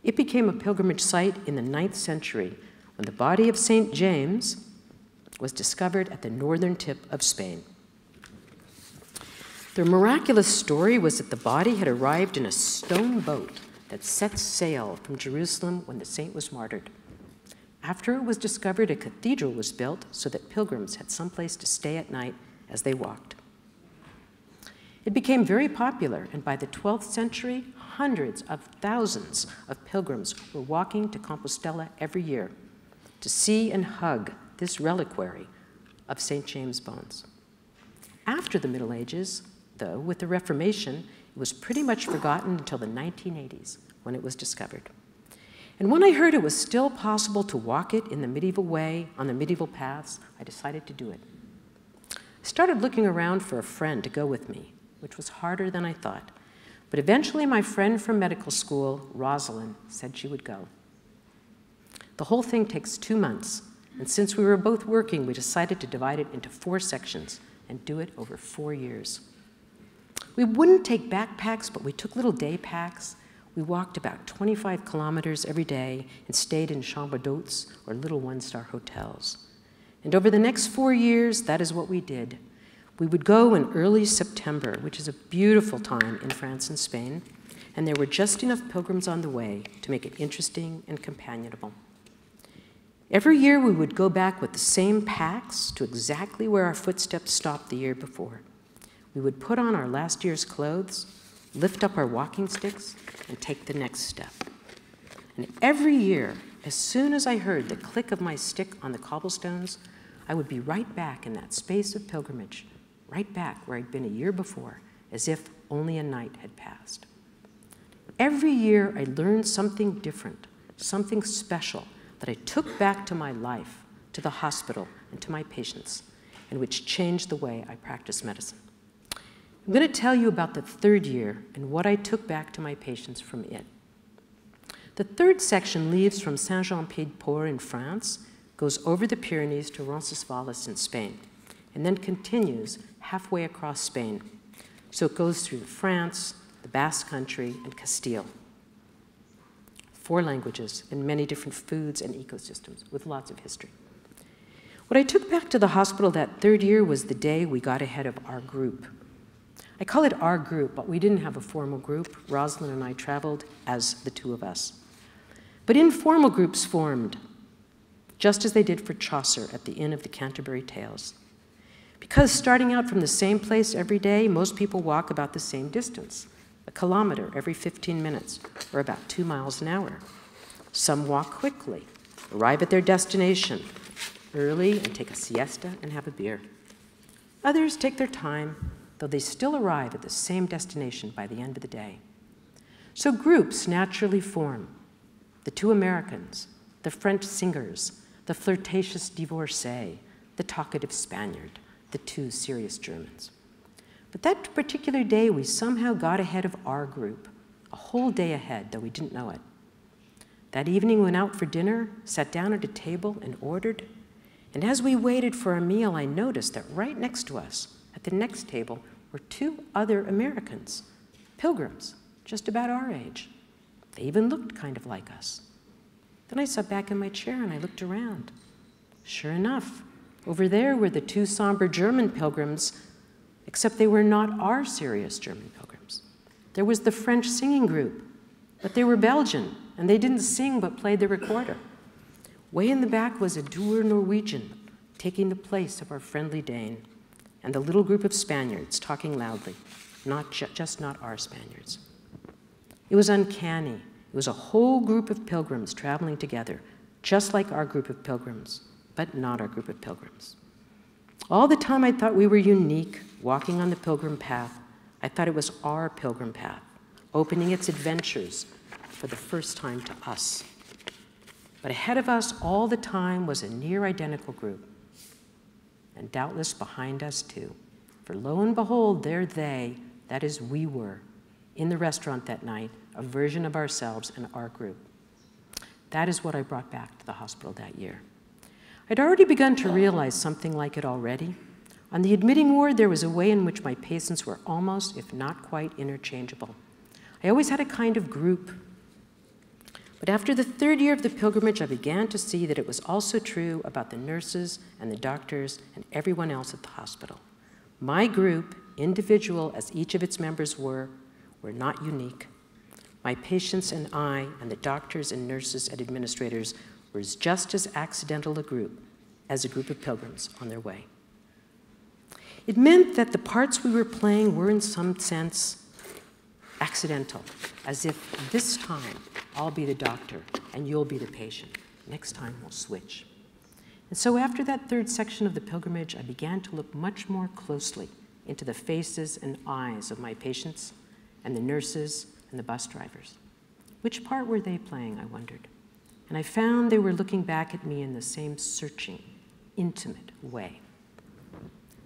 It became a pilgrimage site in the 9th century when the body of St. James was discovered at the northern tip of Spain. The miraculous story was that the body had arrived in a stone boat that set sail from Jerusalem when the saint was martyred. After it was discovered, a cathedral was built so that pilgrims had someplace to stay at night as they walked. It became very popular, and by the 12th century, hundreds of thousands of pilgrims were walking to Compostela every year to see and hug this reliquary of St. James' bones. After the Middle Ages, though, with the Reformation, it was pretty much forgotten until the 1980s when it was discovered. And when I heard it was still possible to walk it in the medieval way, on the medieval paths, I decided to do it. I started looking around for a friend to go with me, which was harder than I thought. But eventually my friend from medical school, Rosalind, said she would go. The whole thing takes 2 months, and since we were both working, we decided to divide it into 4 sections and do it over 4 years. We wouldn't take backpacks, but we took little day packs. We walked about 25 kilometers every day and stayed in chambres d'hôtes, or little one-star hotels. And over the next 4 years, that is what we did. We would go in early September, which is a beautiful time in France and Spain, and there were just enough pilgrims on the way to make it interesting and companionable. Every year, we would go back with the same packs to exactly where our footsteps stopped the year before. We would put on our last year's clothes, lift up our walking sticks, and take the next step. And every year, as soon as I heard the click of my stick on the cobblestones, I would be right back in that space of pilgrimage, right back where I'd been a year before, as if only a night had passed. Every year, I learned something different, something special that I took back to my life, to the hospital, and to my patients, and which changed the way I practice medicine. I'm going to tell you about the 3rd year and what I took back to my patients from it. The third section leaves from Saint-Jean-Pied-de-Port in France, goes over the Pyrenees to Roncesvalles in Spain, and then continues halfway across Spain. So it goes through France, the Basque Country, and Castile. 4 languages and many different foods and ecosystems with lots of history. What I took back to the hospital that third year was the day we got ahead of our group. I call it our group, but we didn't have a formal group. Rosalind and I traveled as the 2 of us. But informal groups formed, just as they did for Chaucer at the Inn of the Canterbury Tales. Because starting out from the same place every day, most people walk about the same distance, a kilometer every 15 minutes, or about 2 miles an hour. Some walk quickly, arrive at their destination early and take a siesta and have a beer. Others take their time, though they still arrive at the same destination by the end of the day. So groups naturally form. The 2 Americans, the French singers, the flirtatious divorcee, the talkative Spaniard, the 2 serious Germans. But that particular day, we somehow got ahead of our group, a whole day ahead, though we didn't know it. That evening, we went out for dinner, sat down at a table, and ordered. And as we waited for our meal, I noticed that right next to us, at the next table, were 2 other Americans, pilgrims, just about our age. They even looked kind of like us. Then I sat back in my chair and I looked around. Sure enough, over there were the 2 somber German pilgrims, except they were not our serious German pilgrims. There was the French singing group, but they were Belgian, and they didn't sing but played the recorder. Way in the back was a dour Norwegian, taking the place of our friendly Dane, and the little group of Spaniards talking loudly, just not our Spaniards. It was uncanny. It was a whole group of pilgrims traveling together, just like our group of pilgrims, but not our group of pilgrims. All the time I thought we were unique, walking on the pilgrim path. I thought it was our pilgrim path, opening its adventures for the first time to us. But ahead of us all the time was a near identical group, and doubtless behind us too. For lo and behold, there they, that is we were, in the restaurant that night, a version of ourselves and our group. That is what I brought back to the hospital that year. I'd already begun to realize something like it already. On the admitting ward, there was a way in which my patients were almost, if not quite, interchangeable. I always had a kind of group. But after the third year of the pilgrimage, I began to see that it was also true about the nurses and the doctors and everyone else at the hospital. My group, individual as each of its members were not unique. My patients and I and the doctors and nurses and administrators were just as accidental a group as a group of pilgrims on their way. It meant that the parts we were playing were in some sense accidental, as if this time I'll be the doctor and you'll be the patient. Next time we'll switch. And so after that third section of the pilgrimage, I began to look much more closely into the faces and eyes of my patients and the nurses and the bus drivers. Which part were they playing, I wondered. And I found they were looking back at me in the same searching, intimate way.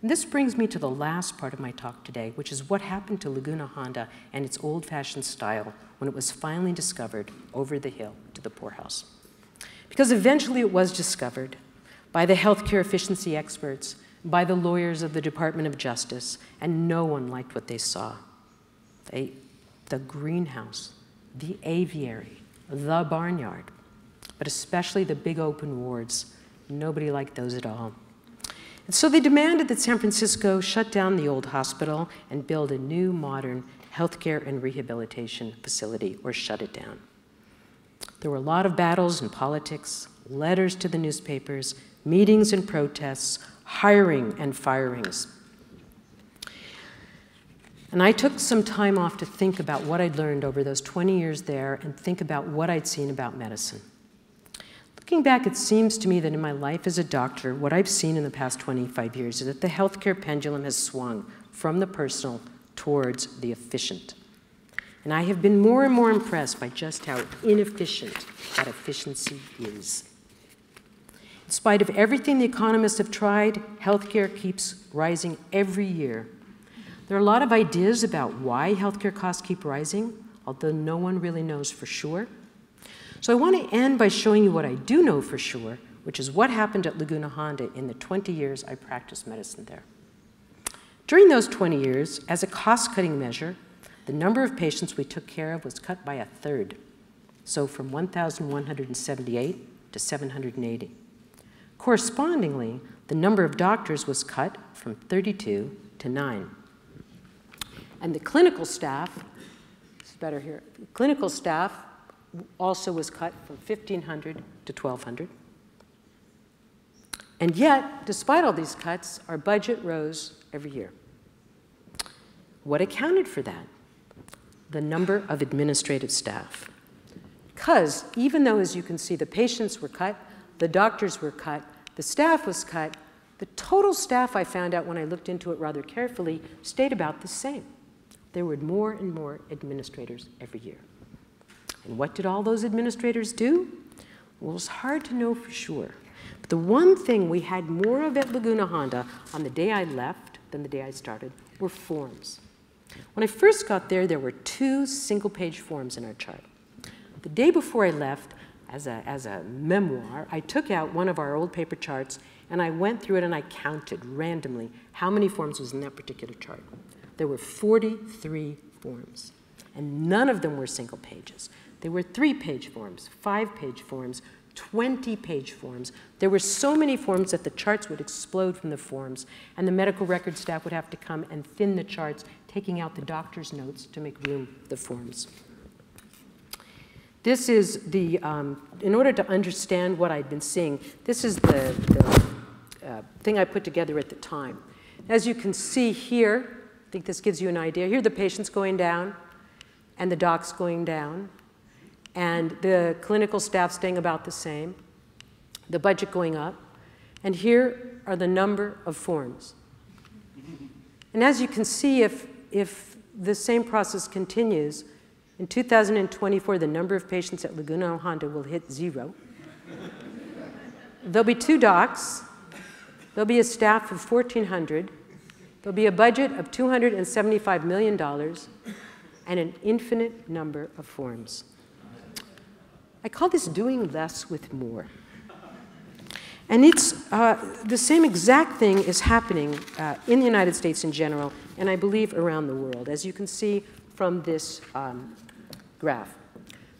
And this brings me to the last part of my talk today, which is what happened to Laguna Honda and its old-fashioned style when it was finally discovered over the hill to the poorhouse. Because eventually it was discovered by the healthcare efficiency experts, by the lawyers of the Department of Justice, and no one liked what they saw. The greenhouse, the aviary, the barnyard, but especially the big open wards. Nobody liked those at all. And so they demanded that San Francisco shut down the old hospital and build a new modern healthcare and rehabilitation facility, or shut it down. There were a lot of battles and politics, letters to the newspapers, meetings and protests, hiring and firings. And I took some time off to think about what I'd learned over those 20 years there and think about what I'd seen about medicine. Looking back, it seems to me that in my life as a doctor, what I've seen in the past 25 years is that the healthcare pendulum has swung from the personal towards the efficient. And I have been more and more impressed by just how inefficient that efficiency is. In spite of everything the economists have tried, healthcare keeps rising every year. There are a lot of ideas about why healthcare costs keep rising, although no one really knows for sure. So I want to end by showing you what I do know for sure, which is what happened at Laguna Honda in the 20 years I practiced medicine there. During those 20 years, as a cost-cutting measure, the number of patients we took care of was cut by a third, so from 1,178 to 780. Correspondingly, the number of doctors was cut from 32 to 9. And the clinical staff, it's better here, the clinical staff also was cut from 1,500 to 1,200. And yet, despite all these cuts, our budget rose every year. What accounted for that? The number of administrative staff. Because even though, as you can see, the patients were cut, the doctors were cut, the staff was cut, the total staff, I found out when I looked into it rather carefully, stayed about the same. There were more and more administrators every year. And what did all those administrators do? Well, it's hard to know for sure. But the one thing we had more of at Laguna Honda on the day I left than the day I started were forms. When I first got there, there were 2 single-page forms in our chart. The day before I left, as a memoir, I took out one of our old paper charts and I went through it and I counted randomly how many forms was in that particular chart. There were 43 forms, and none of them were single pages. There were 3-page forms, 5-page forms, 20-page forms. There were so many forms that the charts would explode from the forms, and the medical record staff would have to come and thin the charts, taking out the doctor's notes to make room for the forms. This is the, in order to understand what I'd been seeing, this is the thing I put together at the time. As you can see here, I think this gives you an idea. Here are the patients going down, and the docs going down, and the clinical staff staying about the same, the budget going up, and here are the number of forms. And as you can see, if the same process continues, in 2024, the number of patients at Laguna Honda will hit 0. There'll be 2 docs. There'll be a staff of 1,400. There'll be a budget of $275 million and an infinite number of forms. I call this doing less with more. And it's the same exact thing is happening in the United States in general, and I believe around the world, as you can see from this graph.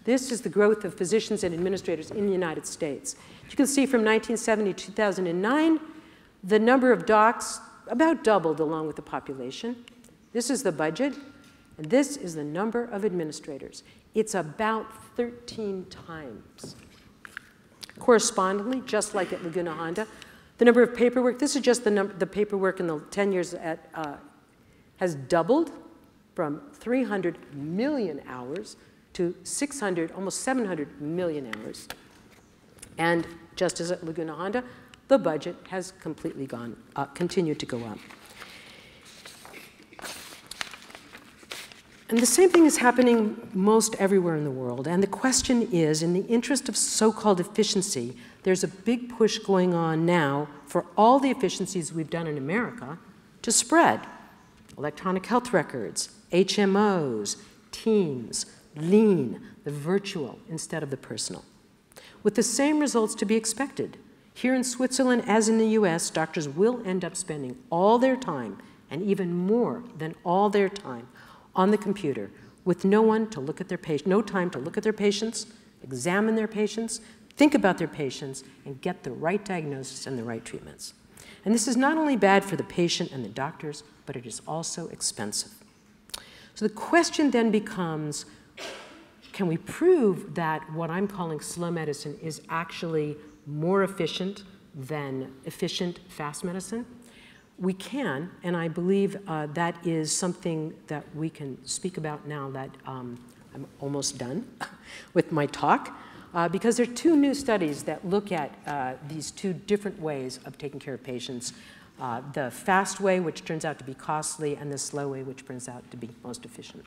This is the growth of physicians and administrators in the United States. You can see from 1970 to 2009, the number of docs about doubled along with the population. This is the budget, and this is the number of administrators. It's about 13 times. Correspondingly, just like at Laguna Honda, the number of paperwork, this is just the paperwork in the 10 years has doubled from 300 million hours to 600, almost 700 million hours. And just as at Laguna Honda, the budget has completely gone up, continued to go up. And the same thing is happening most everywhere in the world. And the question is, in the interest of so-called efficiency, there's a big push going on now for all the efficiencies we've done in America to spread. Electronic health records, HMOs, teams, lean, the virtual instead of the personal. With the same results to be expected. Here in Switzerland, as in the US, doctors will end up spending all their time, and even more than all their time, on the computer, with no one to look at their patient, no time to look at their patients, examine their patients, think about their patients, and get the right diagnosis and the right treatments. And this is not only bad for the patient and the doctors, but it is also expensive. So the question then becomes, can we prove that what I'm calling slow medicine is actually more efficient than efficient fast medicine? We can, and I believe that is something that we can speak about now that I'm almost done with my talk, because there are 2 new studies that look at these 2 different ways of taking care of patients. The fast way, which turns out to be costly, and the slow way, which turns out to be most efficient.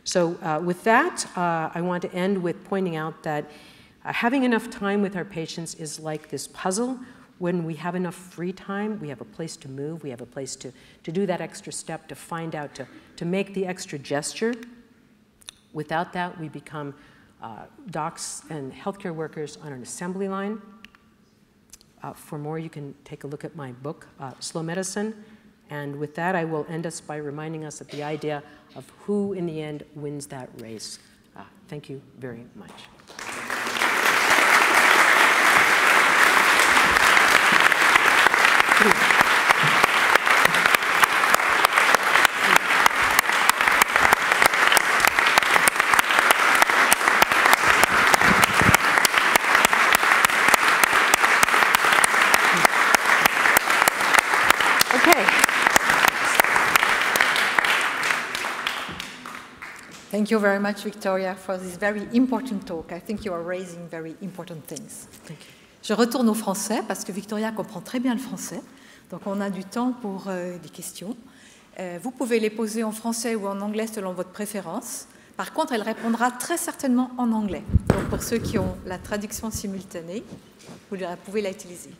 So with that, I want to end with pointing out that having enough time with our patients is like this puzzle. When we have enough free time, we have a place to move, we have a place to do that extra step, to find out, to make the extra gesture. Without that, we become docs and healthcare workers on an assembly line. For more, you can take a look at my book, Slow Medicine. And with that, I will end us by reminding us of the idea of who, in the end, wins that race. Thank you very much. Thank you very much, Victoria, for this very important talk. I think you are raising very important things. Thank you. Je retourne au français parce que Victoria comprend très bien le français. Donc on a du temps pour des questions. Vous pouvez les poser en français ou en anglais selon votre préférence. Par contre, elle répondra très certainement en anglais. Donc pour ceux qui ont la traduction simultanée, vous pouvez la utiliser.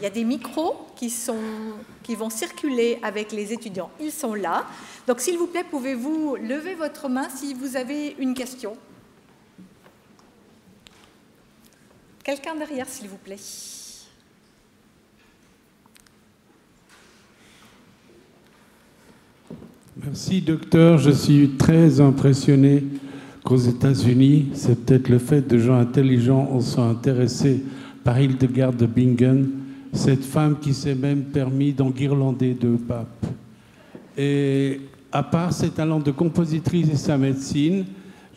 Il y a des micros qui vont circuler avec les étudiants. Ils sont là. Donc, s'il vous plaît, pouvez-vous lever votre main si vous avez une question? Quelqu'un derrière, s'il vous plaît. Merci, docteur. Je suis très impressionné qu'aux États-Unis, c'est peut-être le fait de gens intelligents, on soit intéressés par Hildegard de Bingen, cette femme qui s'est même permis d'enguirlander 2 papes. Et à part ses talents de compositrice et sa médecine,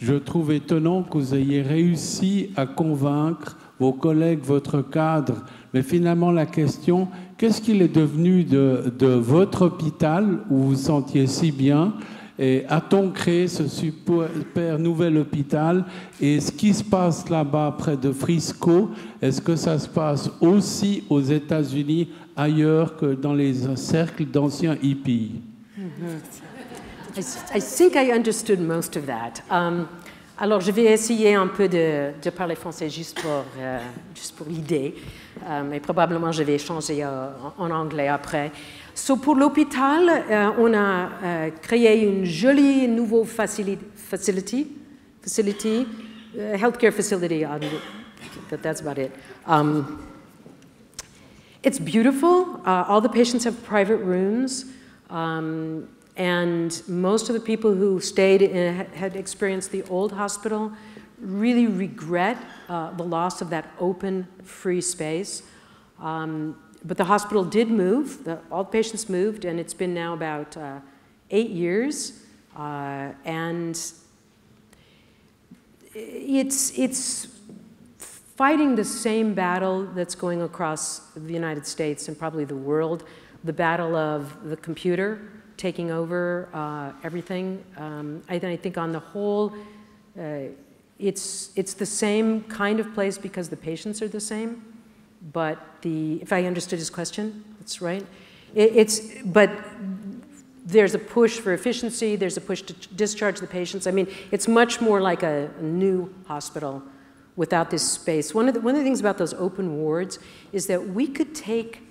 je trouve étonnant que vous ayez réussi à convaincre vos collègues, votre cadre. Mais finalement, la question, qu'est-ce qu'il est devenu de votre hôpital où vous vous sentiez si bien? Et a-t-on créé ce super nouvel hôpital? Et ce qui se passe là-bas près de Frisco, est-ce que ça se passe aussi aux États-Unis ailleurs que dans les cercles d'anciens hippies? I think I understood most of that. Alors, je vais essayer un peu de parler français juste pour l'idée, mais probablement je vais changer en anglais après. So, pour l'hôpital, on a créé une jolie nouvelle facility, healthcare facility. That's about it. It's beautiful. All the patients have private rooms. And most of the people who stayed had experienced the old hospital really regret the loss of that open, free space. But the hospital did move. All the patients moved, and it's been now about 8 years. And it's fighting the same battle that's going across the United States and probably the world, the battle of the computer taking over everything. I think on the whole, it's the same kind of place because the patients are the same. But if I understood his question, that's right. But there's a push for efficiency. There's a push to discharge the patients. I mean, it's much more like a new hospital without this space. One of the things about those open wards is that we could take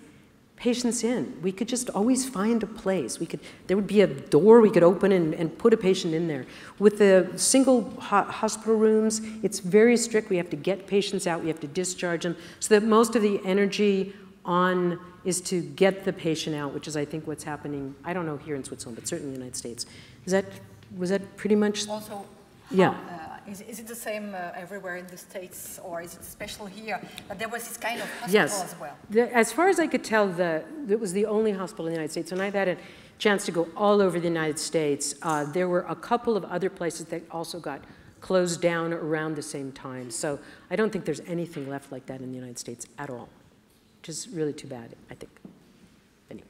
patients in. We could just always find a place. There would be a door we could open and put a patient in there. With the single hospital rooms, it's very strict. We have to get patients out. We have to discharge them. So that most of the energy on is to get the patient out, which is, I think, what's happening, I don't know here in Switzerland, but certainly in the United States. Was that pretty much? Also, yeah. Is it the same everywhere in the States, or is it special here? But there was this kind of hospital Yes. as well. As far as I could tell, it was the only hospital in the United States, and I've had a chance to go all over the United States. There were a couple of other places that also got closed down around the same time. So I don't think there's anything left like that in the United States at all, which is really too bad, I think. Anyway.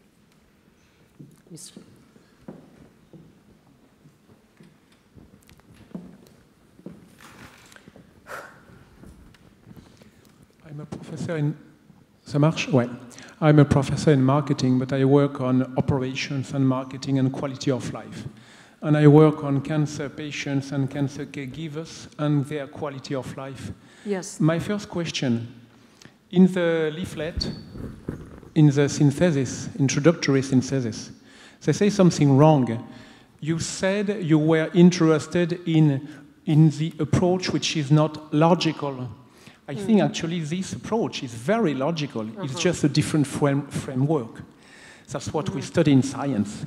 I'm a professor in... Ça marche? Ouais. I'm a professor in marketing, but I work on operations and marketing and quality of life. And I work on cancer patients and cancer caregivers and their quality of life. Yes. My first question, in the leaflet, in the synthesis, introductory synthesis, they say something wrong. You said you were interested in in the approach which is not logical. I think actually this approach is very logical. It's just a different framework. That's what we study in science.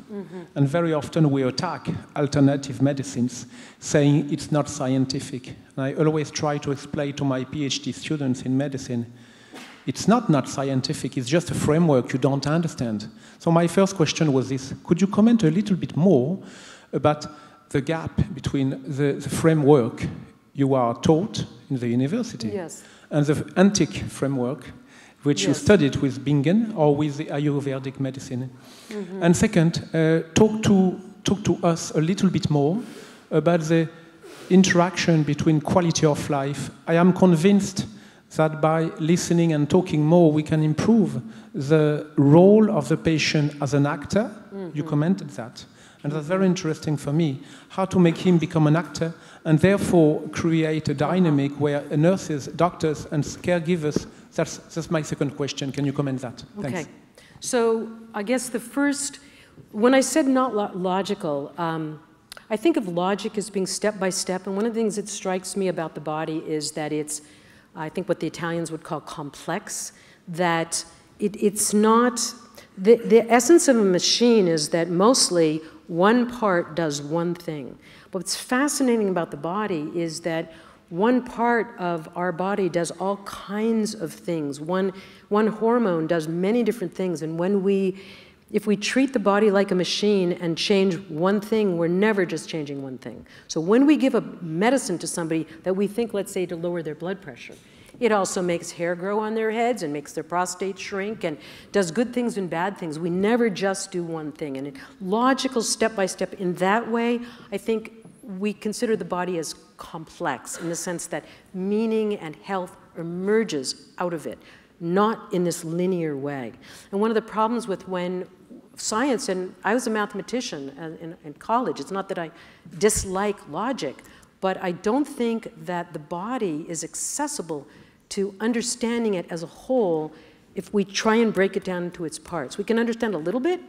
And very often we attack alternative medicines, saying it's not scientific. And I always try to explain to my PhD students in medicine, it's not scientific, it's just a framework you don't understand. So my first question was this: could you comment a little bit more about the gap between the framework you are taught in the university and the antique framework which you studied with Bingen or with the Ayurvedic medicine? And second, talk to us a little bit more about the interaction between quality of life. I am convinced that by listening and talking more, we can improve the role of the patient as an actor. You commented that. And that's very interesting for me, how to make him become an actor and therefore create a dynamic where nurses, doctors, and caregivers, that's my second question. Can you comment that? Thanks. Okay. So I guess the first, when I said not logical, I think of logic as being step by step. And one of the things that strikes me about the body is that it's, I think what the Italians would call complex, that it's not, the essence of a machine is that mostly one part does one thing. But what's fascinating about the body is that one part of our body does all kinds of things. One hormone does many different things. And if we treat the body like a machine and change one thing, we're never just changing one thing. So when we give a medicine to somebody that we think, let's say, to lower their blood pressure, it also makes hair grow on their heads and makes their prostate shrink and does good things and bad things. We never just do one thing. And logical step by step in that way, I think we consider the body as complex in the sense that meaning and health emerges out of it, not in this linear way. And one of the problems with when science, and I was a mathematician in college, it's not that I dislike logic, but I don't think that the body is accessible to understanding it as a whole if we try and break it down into its parts. We can understand a little bit,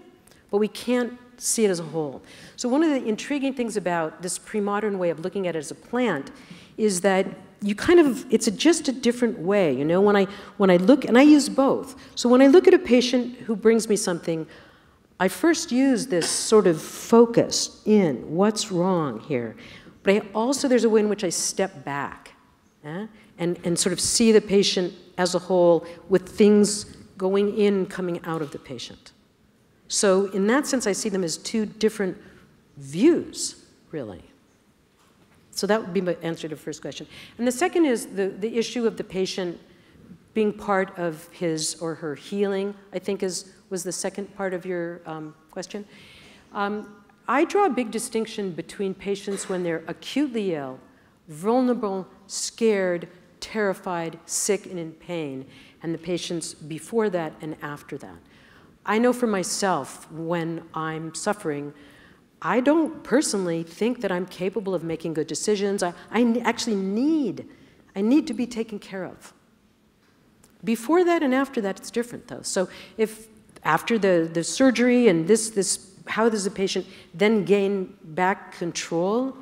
but we can't see it as a whole. So one of the intriguing things about this pre-modern way of looking at it as a plant is that you kind of, it's just a different way. You know, when I look, and I use both. So when I look at a patient who brings me something, I first use this sort of focus in, what's wrong here? But I also, there's a way in which I step back and sort of see the patient as a whole with things going in, coming out of the patient. So in that sense, I see them as two different views, really. So that would be my answer to the first question. And the second is the issue of the patient being part of his or her healing, I think was the second part of your question. I draw a big distinction between patients when they're acutely ill, vulnerable, scared, terrified, sick, and in pain, and the patients before that and after that. I know for myself, when I'm suffering, I don't personally think that I'm capable of making good decisions. I actually need to be taken care of. Before that and after that, it's different, though. So if after the surgery and this, how does the patient then gain back control?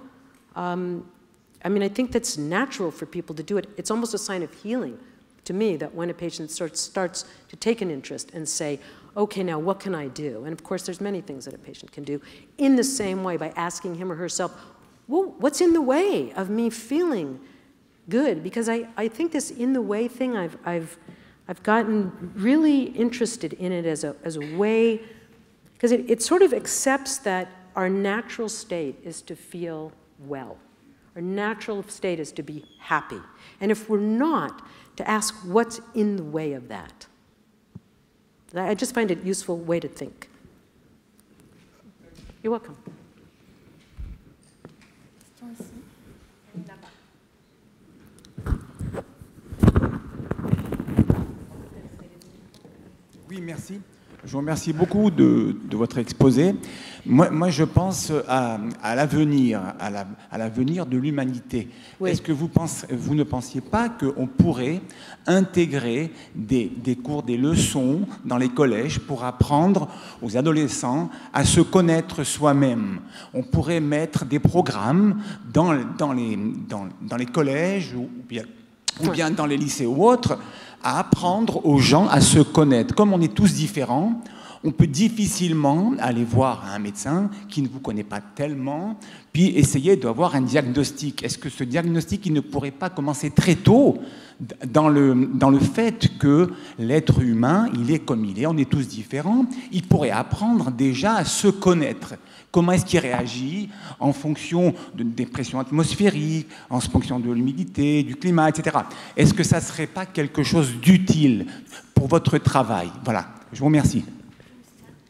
I mean, I think that's natural for people to do it. It's almost a sign of healing to me that when a patient starts to take an interest and say, okay, now what can I do? And of course, there's many things that a patient can do in the same way by asking him or herself, well, what's in the way of me feeling good? Because I think this in the way thing, I've gotten really interested in it as a way, because it sort of accepts that our natural state is to feel well. Our natural state is to be happy. And if we're not, to ask what's in the way of that. I just find it a useful way to think. You're welcome. Oui, merci. Je vous remercie beaucoup de votre exposé. Moi, je pense à l'avenir, à l'avenir de l'humanité. Oui. Est-ce que vous ne pensiez pas qu'on pourrait intégrer des cours, des leçons dans les collèges pour apprendre aux adolescents à se connaître soi-même? On pourrait mettre des programmes dans les collèges ou bien dans les lycées ou autres, à apprendre aux gens à se connaître. Comme on est tous différents, on peut difficilement aller voir un médecin qui ne vous connaît pas tellement, puis essayer d'avoir un diagnostic. Est-ce que ce diagnostic, il ne pourrait pas commencer très tôt dans le fait que l'être humain, il est comme il est, on est tous différents, il pourrait apprendre déjà à se connaître. Comment est-ce qu'il réagit en fonction des pressions atmosphériques, en fonction de l'humidité, du climat, etc. Est-ce que ça ne serait pas quelque chose d'utile pour votre travail? Voilà, je vous remercie.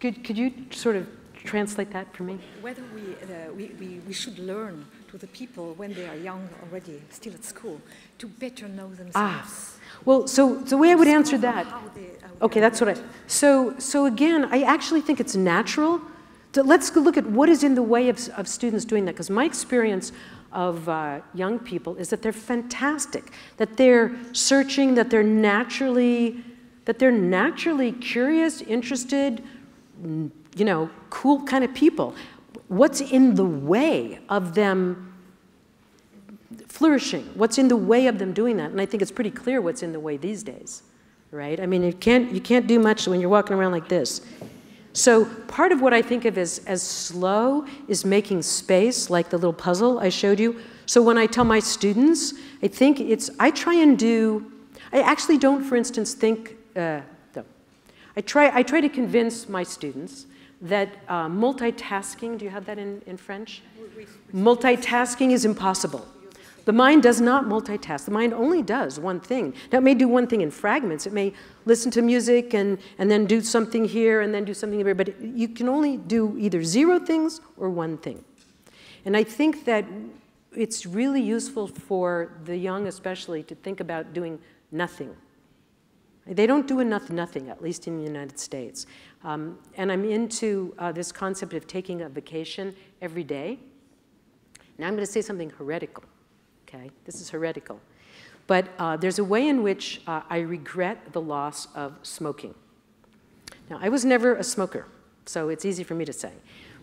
Could you sort of translate that for me? Whether we should learn to the people when they are young already, still at school, to better know themselves. Well, so the way I would answer that, okay, that's what so again, I actually think it's natural. Let's look at what is in the way of students doing that, because my experience of young people is that they're fantastic, that they're searching, that they're naturally curious, interested, you know, cool kind of people. What's in the way of them flourishing? What's in the way of them doing that? And I think it's pretty clear what's in the way these days, right? I mean, you can't do much when you're walking around like this. So part of what I think of as slow is making space, like the little puzzle I showed you. So when I tell my students, I think I actually don't, for instance, think, I try to convince my students that multitasking, do you have that in French? Multitasking is impossible. The mind does not multitask. The mind only does one thing. Now, it may do one thing in fragments. It may listen to music and then do something here and then do something there, but you can only do either 0 things or 1 thing. And I think that it's really useful for the young especially to think about doing nothing. They don't do enough nothing, at least in the United States. And I'm into this concept of taking a vacation every day. Now I'm going to say something heretical. Okay, this is heretical. But there's a way in which I regret the loss of smoking. Now, I was never a smoker, so it's easy for me to say.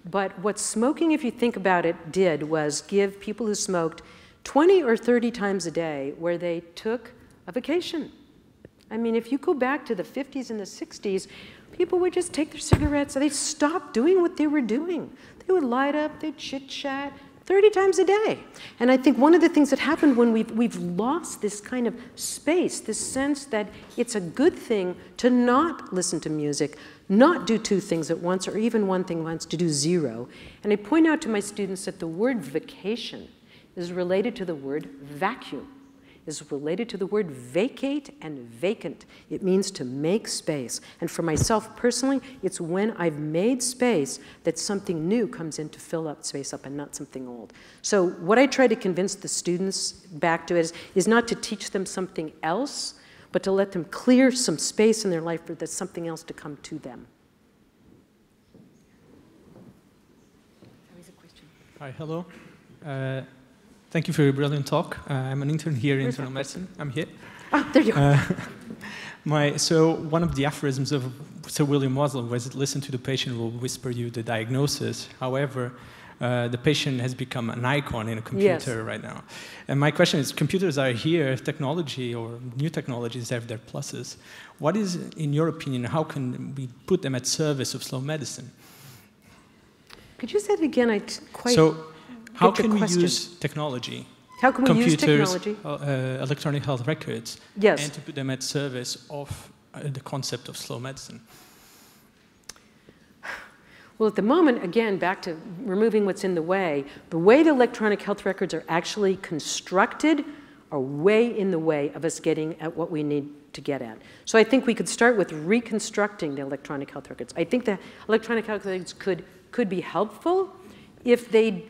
But what smoking, if you think about it, did was give people who smoked 20 or 30 times a day where they took a vacation. I mean, if you go back to the 50s and the 60s, people would just take their cigarettes, and they'd stop doing what they were doing. They would light up, they'd chit-chat, 30 times a day. And I think one of the things that happened when we've lost this kind of space, this sense that it's a good thing to not listen to music, not do 2 things at once, or even 1 thing once, to do 0. And I point out to my students that the word vacation is related to the word vacuum, is related to the word vacate and vacant. It means to make space. And for myself personally, it's when I've made space that something new comes in to fill up space up and not something old. So what I try to convince the students back to is not to teach them something else, but to let them clear some space in their life for there's something else to come to them. There is a question. Hi, hello. Thank you for your brilliant talk. I'm an intern here in internal medicine. I'm here. Ah, there you are. So one of the aphorisms of Sir William Mosley was, listen to the patient will whisper you the diagnosis. However, the patient has become an icon in a computer right now. And my question is, computers are here, technology or new technologies have their pluses. What is, in your opinion, how can we put them at service of slow medicine? Could you say it again? How can we use technology? How can we use technology? Electronic health records, yes, and to put them at service of the concept of slow medicine? Well, at the moment, again, back to removing what's in the way the electronic health records are actually constructed are way in the way of us getting at what we need to get at. So I think we could start with reconstructing the electronic health records. I think the electronic health records could be helpful if they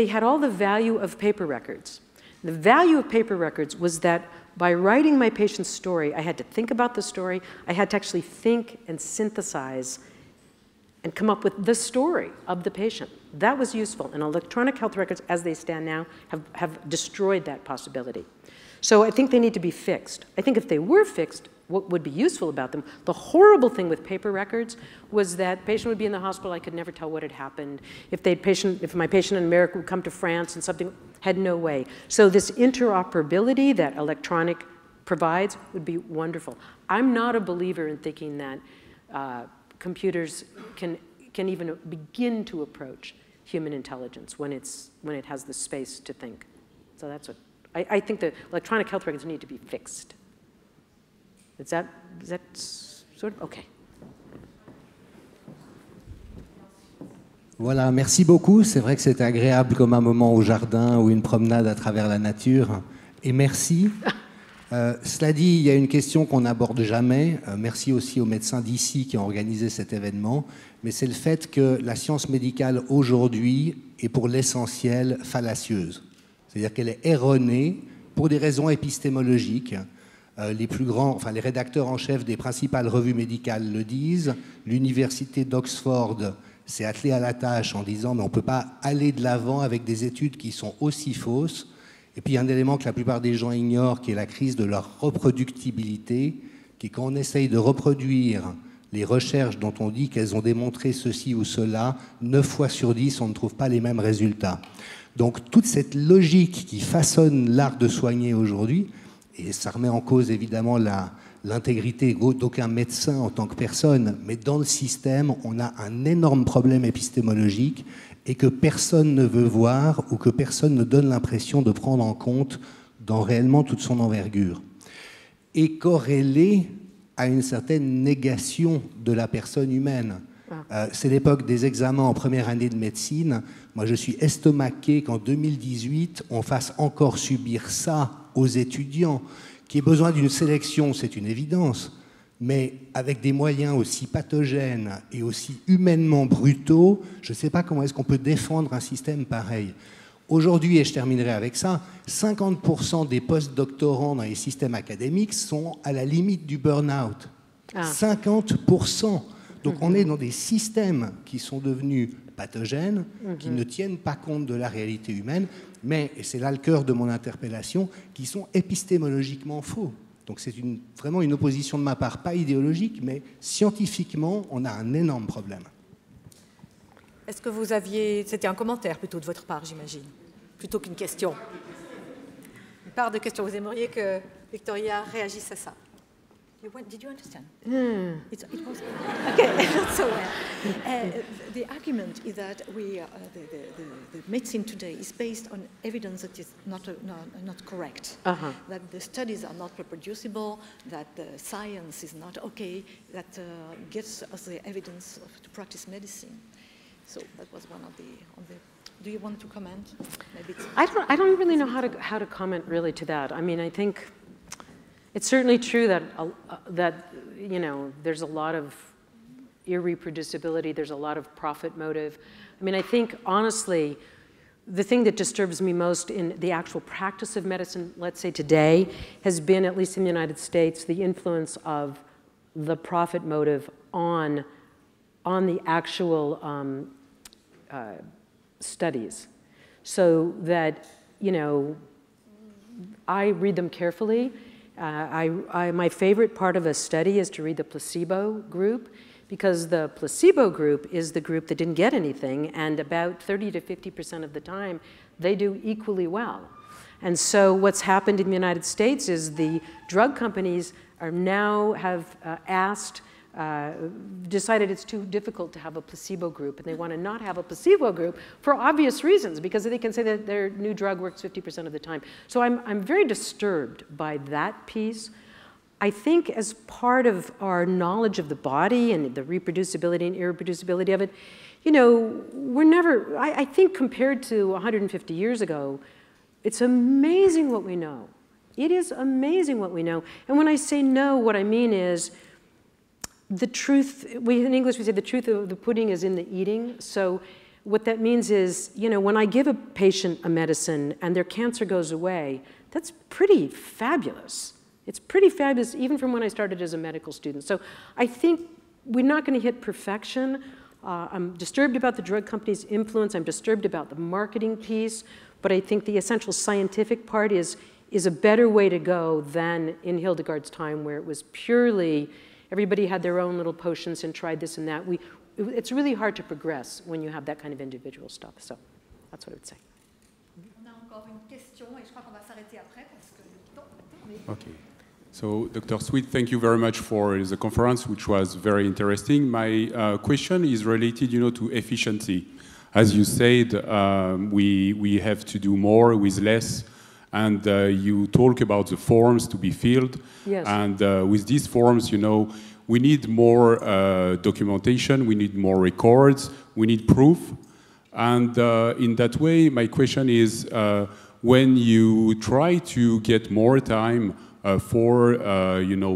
had all the value of paper records. The value of paper records was that by writing my patient's story, I had to think about the story. I had to actually think and synthesize and come up with the story of the patient. That was useful. And electronic health records, as they stand now, have destroyed that possibility. So I think they need to be fixed. I think if they were fixed, what would be useful about them, the horrible thing with paper records was that the patient would be in the hospital, I could never tell what had happened. If my patient in America would come to France and something, had no way. So this interoperability that electronic provides would be wonderful. I'm not a believer in thinking that computers can even begin to approach human intelligence when it has the space to think. So that's what, I think the electronic health records need to be fixed. Is that sort of, okay. Voilà, merci beaucoup. C'est vrai que c'était agréable comme un moment au jardin ou une promenade à travers la nature. Et merci. Cela dit, il y a une question qu'on n'aborde jamais. Merci aussi aux médecins d'ici qui ont organisé cet événement. Mais c'est le fait que la science médicale aujourd'hui est pour l'essentiel fallacieuse. C'est-à-dire qu'elle est erronée pour des raisons épistémologiques. Les rédacteurs en chef des principales revues médicales le disent. L'Université d'Oxford s'est attelée à la tâche en disant mais on ne peut pas aller de l'avant avec des études qui sont aussi fausses. Et puis il y a un élément que la plupart des gens ignorent qui est la crise de leur reproductibilité, qui est quand on essaye de reproduire les recherches dont on dit qu'elles ont démontré ceci ou cela, 9 fois sur 10 on ne trouve pas les mêmes résultats. Donc toute cette logique qui façonne l'art de soigner aujourd'hui, et ça remet en cause évidemment l'intégrité d'aucun médecin en tant que personne, mais dans le système, on a un énorme problème épistémologique et que personne ne veut voir ou que personne ne donne l'impression de prendre en compte dans réellement toute son envergure. Et corrélé à une certaine négation de la personne humaine. C'est l'époque des examens en première année de médecine. Moi, je suis estomaqué qu'en 2018, on fasse encore subir ça aux étudiants, qui aient besoin d'une sélection, c'est une évidence, mais avec des moyens aussi pathogènes et aussi humainement brutaux, je ne sais pas comment est-ce qu'on peut défendre un système pareil. Aujourd'hui, et je terminerai avec ça, 50% des post-doctorants dans les systèmes académiques sont à la limite du burn-out. 50%. Donc on est dans des systèmes qui sont devenus pathogènes, qui ne tiennent pas compte de la réalité humaine, mais, et c'est là le cœur de mon interpellation, qui sont épistémologiquement faux. Donc c'est vraiment une opposition de ma part, pas idéologique, mais scientifiquement, on a un énorme problème. Est-ce que vous aviez... C'était un commentaire plutôt de votre part, j'imagine, plutôt qu'une question. Une part de question. Vous aimeriez que Victoria réagisse à ça? Did you understand? It was okay. So the argument is that the medicine today is based on evidence that is not correct. That the studies are not reproducible. That the science is not okay. That gets us the evidence to practice medicine. So that was one of the. Do you want to comment? Maybe I don't really know how to comment really to that. I mean, I think. It's certainly true that you know, there's a lot of irreproducibility, there's a lot of profit motive. I mean, I think, honestly, the thing that disturbs me most in the actual practice of medicine, let's say today, has been, at least in the United States, the influence of the profit motive on the actual studies. So that, you know, I read them carefully. My favorite part of a study is to read the placebo group, because the placebo group is the group that didn't get anything, and about 30 to 50% of the time, they do equally well. And so what's happened in the United States is the drug companies are now decided it's too difficult to have a placebo group, and they want to not have a placebo group for obvious reasons, because they can say that their new drug works 50% of the time. So I'm very disturbed by that piece. I think as part of our knowledge of the body and the reproducibility and irreproducibility of it, you know, I think compared to 150 years ago, it's amazing what we know. It is amazing what we know. And when I say know, what I mean is, the truth, in English we say the truth of the pudding is in the eating. So what that means is, you know, when I give a patient a medicine and their cancer goes away, That's pretty fabulous. It's pretty fabulous even from when I started as a medical student. So I think we're not going to hit perfection. I'm disturbed about the drug company's influence. I'm disturbed about the marketing piece. But I think the essential scientific part is a better way to go than in Hildegard's time, where it was purely everybody had their own little potions and tried this and that. It's really hard to progress when you have that kind of individual stuff. So that's what I would say. On a encore une question et je crois qu'on va s'arrêter après parce que le temps. Okay. So, Dr. Sweet, thank you very much for the conference, which was very interesting. My question is related, to efficiency. As you said, we have to do more with less, and you talk about the forms to be filled. Yes. And with these forms, we need more documentation, we need more records, we need proof. And in that way, my question is, when you try to get more time for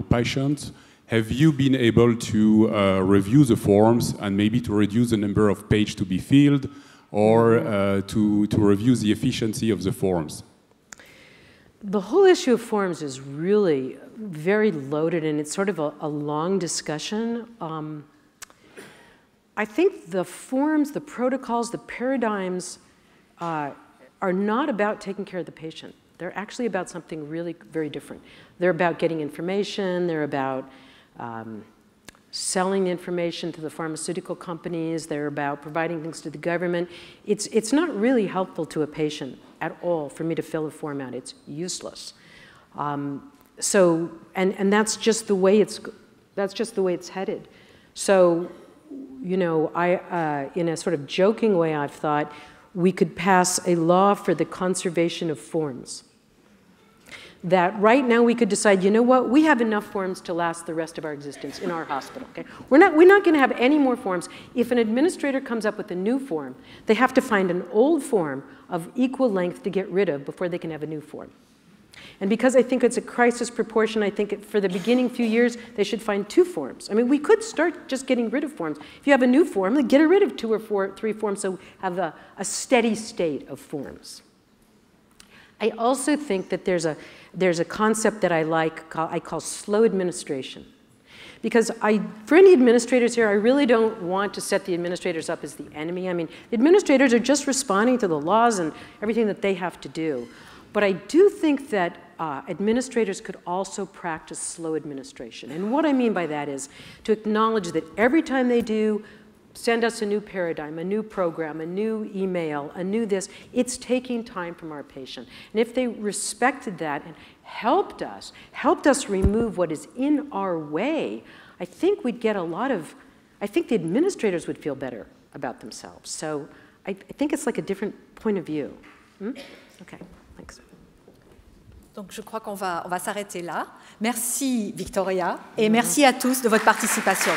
patients, have you been able to review the forms and maybe to reduce the number of pages to be filled, or to review the efficiency of the forms? The whole issue of forms is really very loaded, and it's sort of a long discussion. I think the forms, the protocols, the paradigms are not about taking care of the patient. They're actually about something really very different. They're about getting information. They're about selling information to the pharmaceutical companies. They're about providing things to the government. It's not really helpful to a patient at all for me to fill a form out. It's useless. So that's just the way it's headed. So, I in a sort of joking way, I've thought we could pass a law for the conservation of forms. That right now we could decide, what, we have enough forms to last the rest of our existence in our hospital. Okay? We're not going to have any more forms. If an administrator comes up with a new form, they have to find an old form of equal length to get rid of before they can have a new form. And because I think it's a crisis proportion, I think for the beginning few years, they should find 2 forms. I mean, we could start just getting rid of forms. If you have a new form, then get rid of 2 or 3 forms, so have a steady state of forms. I also think that there's a concept that I call slow administration. Because for any administrators here, I really don't want to set the administrators up as the enemy. I mean, the administrators are just responding to the laws and everything that they have to do. But I do think that administrators could also practice slow administration. And what I mean by that is to acknowledge that every time they do send us a new paradigm, a new program, a new email, a new this, it's taking time from our patient. And if they respected that and helped us remove what is in our way, I think we'd get I think the administrators would feel better about themselves. So I think it's like a different point of view. Okay, thanks. Donc je crois qu'on va s'arrêter là. Merci Victoria et merci à tous de votre participation.